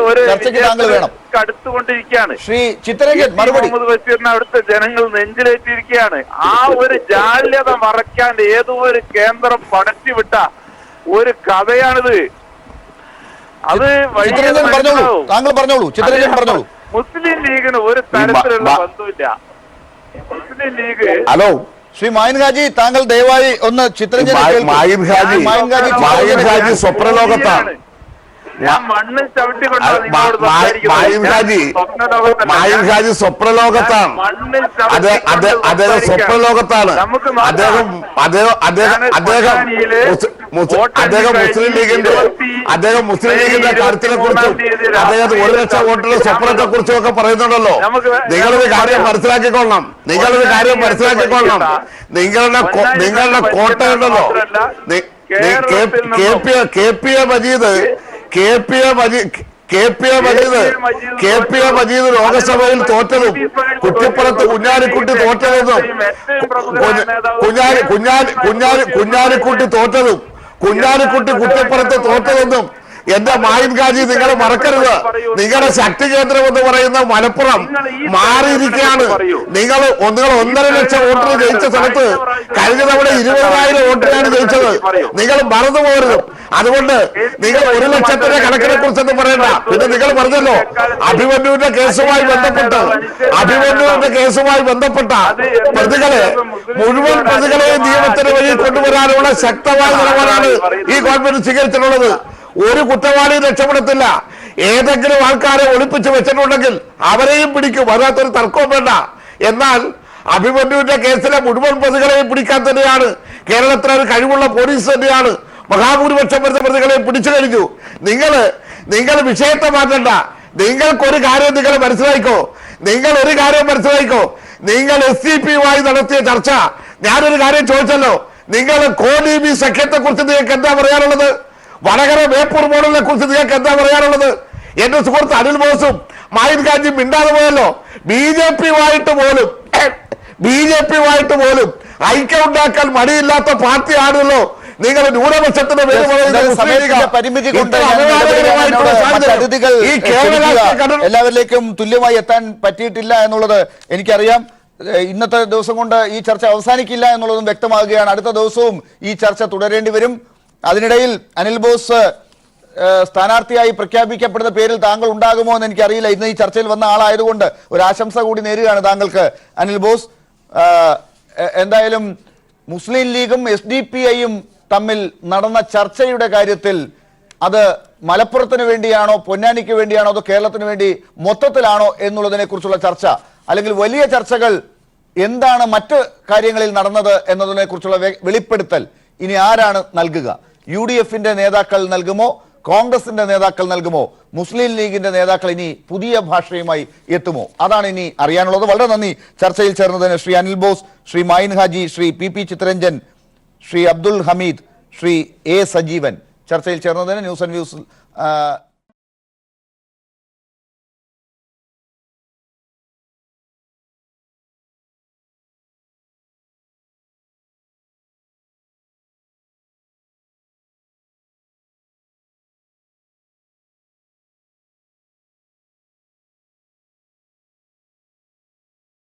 ഒരു ചർച്ചയ്ക്ക് താങ്കൾ വേണം. അടുത്തുകൊണ്ടിരിക്കുകയാണ് ശ്രീ ചിത്തരഞ്ജൻ മറുപടി. മുഹമ്മദ് ബഷീറിനെ അവിടുത്തെ ജനങ്ങൾ നെഞ്ചിലേറ്റിരിക്കുകയാണ്. ആ ഒരു ജാള്യത മറയ്ക്കാൻ ഏതോ ഒരു കേന്ദ്രം പടച്ചുവിട്ട ഒരു കഥയാണിത്. അത് താങ്കൾ പറഞ്ഞോളൂ. ചിത്തരഞ്ജൻ പറഞ്ഞോളൂ. മുസ്ലിം ലീഗിന് ഒരു തരത്തിലുള്ള ബന്ധമില്ല. മുസ്ലിം ലീഗ് ഹലോ ശ്രീ മഹീൻ ഹാജി, താങ്കൾ ദയവായി ഒന്ന് ചിത്തരഞ്ജൻ സ്വപ്നലോകത്താണ്. ഞാൻ മണ്ണ് ചവിട്ടിക്കൊണ്ടാണ് സ്വപ്നലോകത്താണ്. അദ്ദേഹം സ്വപ്നലോകത്താണ്. അദ്ദേഹം മുസ്ലിം ലീഗിന്റെ കാര്യത്തിനെ കുറിച്ചും അദ്ദേഹം 1 ലക്ഷം വോട്ടുള്ള സ്വപ്നത്തെ കുറിച്ചും ഒക്കെ പറയുന്നുണ്ടല്ലോ. നിങ്ങളൊരു കാര്യം മനസ്സിലാക്കിക്കൊള്ളണം. നിങ്ങളുടെ കോട്ടയുണ്ടല്ലോ. മജീദ് ലോകസഭയിൽ തോറ്റതും കുറ്റിപ്പുറത്ത് കുഞ്ഞാലിക്കുട്ടി തോറ്റതെന്നും കുഞ്ഞാലിക്കുട്ടി കുറ്റിപ്പുറത്ത് തോറ്റതെന്നും എന്റെ മഹീൻ ഹാജി നിങ്ങൾ മറക്കരുത്. നിങ്ങളുടെ ശക്തി കേന്ദ്രം എന്ന് പറയുന്ന മലപ്പുറം മാറിയിരിക്കുകയാണ്. നിങ്ങൾ 1.5 ലക്ഷം വോട്ടിന് ജയിച്ച സ്ഥലത്ത് കഴിഞ്ഞ തവണ 20,000 വോട്ടിനാണ് ജയിച്ചത്. നിങ്ങൾ മറന്നു പോകരുത്. അതുകൊണ്ട് നിങ്ങൾ 1 ലക്ഷത്തിന്റെ കണക്കിനെ കുറിച്ചൊന്നും പറയണ്ട. പിന്നെ നിങ്ങൾ പറഞ്ഞല്ലോ അഭിമന്യുവിന്റെ കേസുമായി ബന്ധപ്പെട്ട മുഴുവൻ പ്രതികളെയും നിയമത്തിന് വഴി കൊണ്ടുവരാനുള്ള ശക്തമായ നിലപാടാണ് ഈ ഗവൺമെന്റ് സ്വീകരിച്ചിട്ടുള്ളത്. ഒരു കുറ്റവാളിയും രക്ഷപ്പെടത്തില്ല. ഏതെങ്കിലും ആൾക്കാരെ ഒളിപ്പിച്ച് വെച്ചിട്ടുണ്ടെങ്കിൽ അവരെയും പിടിക്കും. അതിനകത്തൊരു തർക്കവും വേണ്ട. എന്നാൽ അഭിമന്യുവിന്റെ കേസിലെ മുഴുവൻ പ്രതികളെയും പിടിക്കാൻ തന്നെയാണ് കേരളത്തിലെ ഒരു കഴിവുള്ള പോലീസ് തന്നെയാണ് മഹാഭൂരിപക്ഷം വരുന്ന പ്രതികളെ പിടിച്ചു കഴിഞ്ഞു. നിങ്ങൾ വിഷയത്തെ മാറ്റണ്ട. നിങ്ങൾക്കൊരു കാര്യം നിങ്ങൾ മനസ്സിലായിക്കോ. നിങ്ങൾ SDPയുമായി നടത്തിയ ചർച്ച, ഞാനൊരു കാര്യം ചോദിച്ചല്ലോ. നിങ്ങൾ കോലീബി സഖ്യത്തെ കുറിച്ച് നിങ്ങൾക്ക് എന്താ പറയാനുള്ളത്? വടകര ബേപ്പൂർ മോഡലിനെ കുറിച്ച് നിങ്ങൾക്ക് എന്താ പറയാനുള്ളത്? എന്റെ സുഹൃത്ത് അനിൽ ബോസും മഹീൻ ഹാജിയും മിണ്ടാതെ പോയല്ലോ. ബിജെപിയുമായിട്ട് പോലും ഐക്യം ഉണ്ടാക്കാൻ മടിയില്ലാത്ത പാർട്ടിയാണല്ലോ നിങ്ങൾ. ന്യൂനപക്ഷത്തിന്റെ പേര് എല്ലാവരിലേക്കും തുല്യമായി എത്താൻ പറ്റിയിട്ടില്ല എന്നുള്ളത് എനിക്കറിയാം. ഇന്നത്തെ ദിവസം കൊണ്ട് ഈ ചർച്ച അവസാനിക്കില്ല എന്നുള്ളതും വ്യക്തമാകുകയാണ്. അടുത്ത ദിവസവും ഈ ചർച്ച തുടരേണ്ടി വരും. അതിനിടയിൽ അനിൽ ബോസ് സ്ഥാനാർത്ഥിയായി പ്രഖ്യാപിക്കപ്പെടുന്ന പേരിൽ താങ്കൾ ഉണ്ടാകുമോ എന്ന് എനിക്കറിയില്ല. ഇന്ന് ഈ ചർച്ചയിൽ വന്ന ആളായതുകൊണ്ട് ഒരു ആശംസ കൂടി നേരുകയാണ് താങ്കൾക്ക് അനിൽ ബോസ്. എന്തായാലും മുസ്ലിം ലീഗും SDPIയും തമ്മിൽ നടന്ന ചർച്ചയുടെ കാര്യത്തിൽ അത് മലപ്പുറത്തിന് വേണ്ടിയാണോ പൊന്നാനിക്ക് വേണ്ടിയാണോ അതോ കേരളത്തിന് വേണ്ടി മൊത്തത്തിലാണോ എന്നുള്ളതിനെ കുറിച്ചുള്ള ചർച്ച, അല്ലെങ്കിൽ വലിയ ചർച്ചകൾ എന്താണ് മറ്റ് കാര്യങ്ങളിൽ നടന്നത് എന്നതിനെ കുറിച്ചുള്ള വെളിപ്പെടുത്തൽ ഇനി ആരാണ് നൽകുക? UDFന്റെ നേതാക്കൾ നൽകുമോ? കോൺഗ്രസിന്റെ നേതാക്കൾ നൽകുമോ? മുസ്ലിം ലീഗിന്റെ നേതാക്കൾ ഇനി പുതിയ ഭാഷയുമായി എത്തുമോ? അതാണ് ഇനി അറിയാനുള്ളത്. വളരെ നന്ദി ചർച്ചയിൽ ചേർന്നതിന് ശ്രീ അനിൽ ബോസ്, ശ്രീ മഹീൻ ഹാജി, ശ്രീ PP ചിത്തരഞ്ജൻ, ശ്രീ അബ്ദുൽ ഹമീദ്, ശ്രീ A സജീവൻ ചർച്ചയിൽ ചേർന്നതിന് ന്യൂസ് ആൻഡ് വ്യൂസ്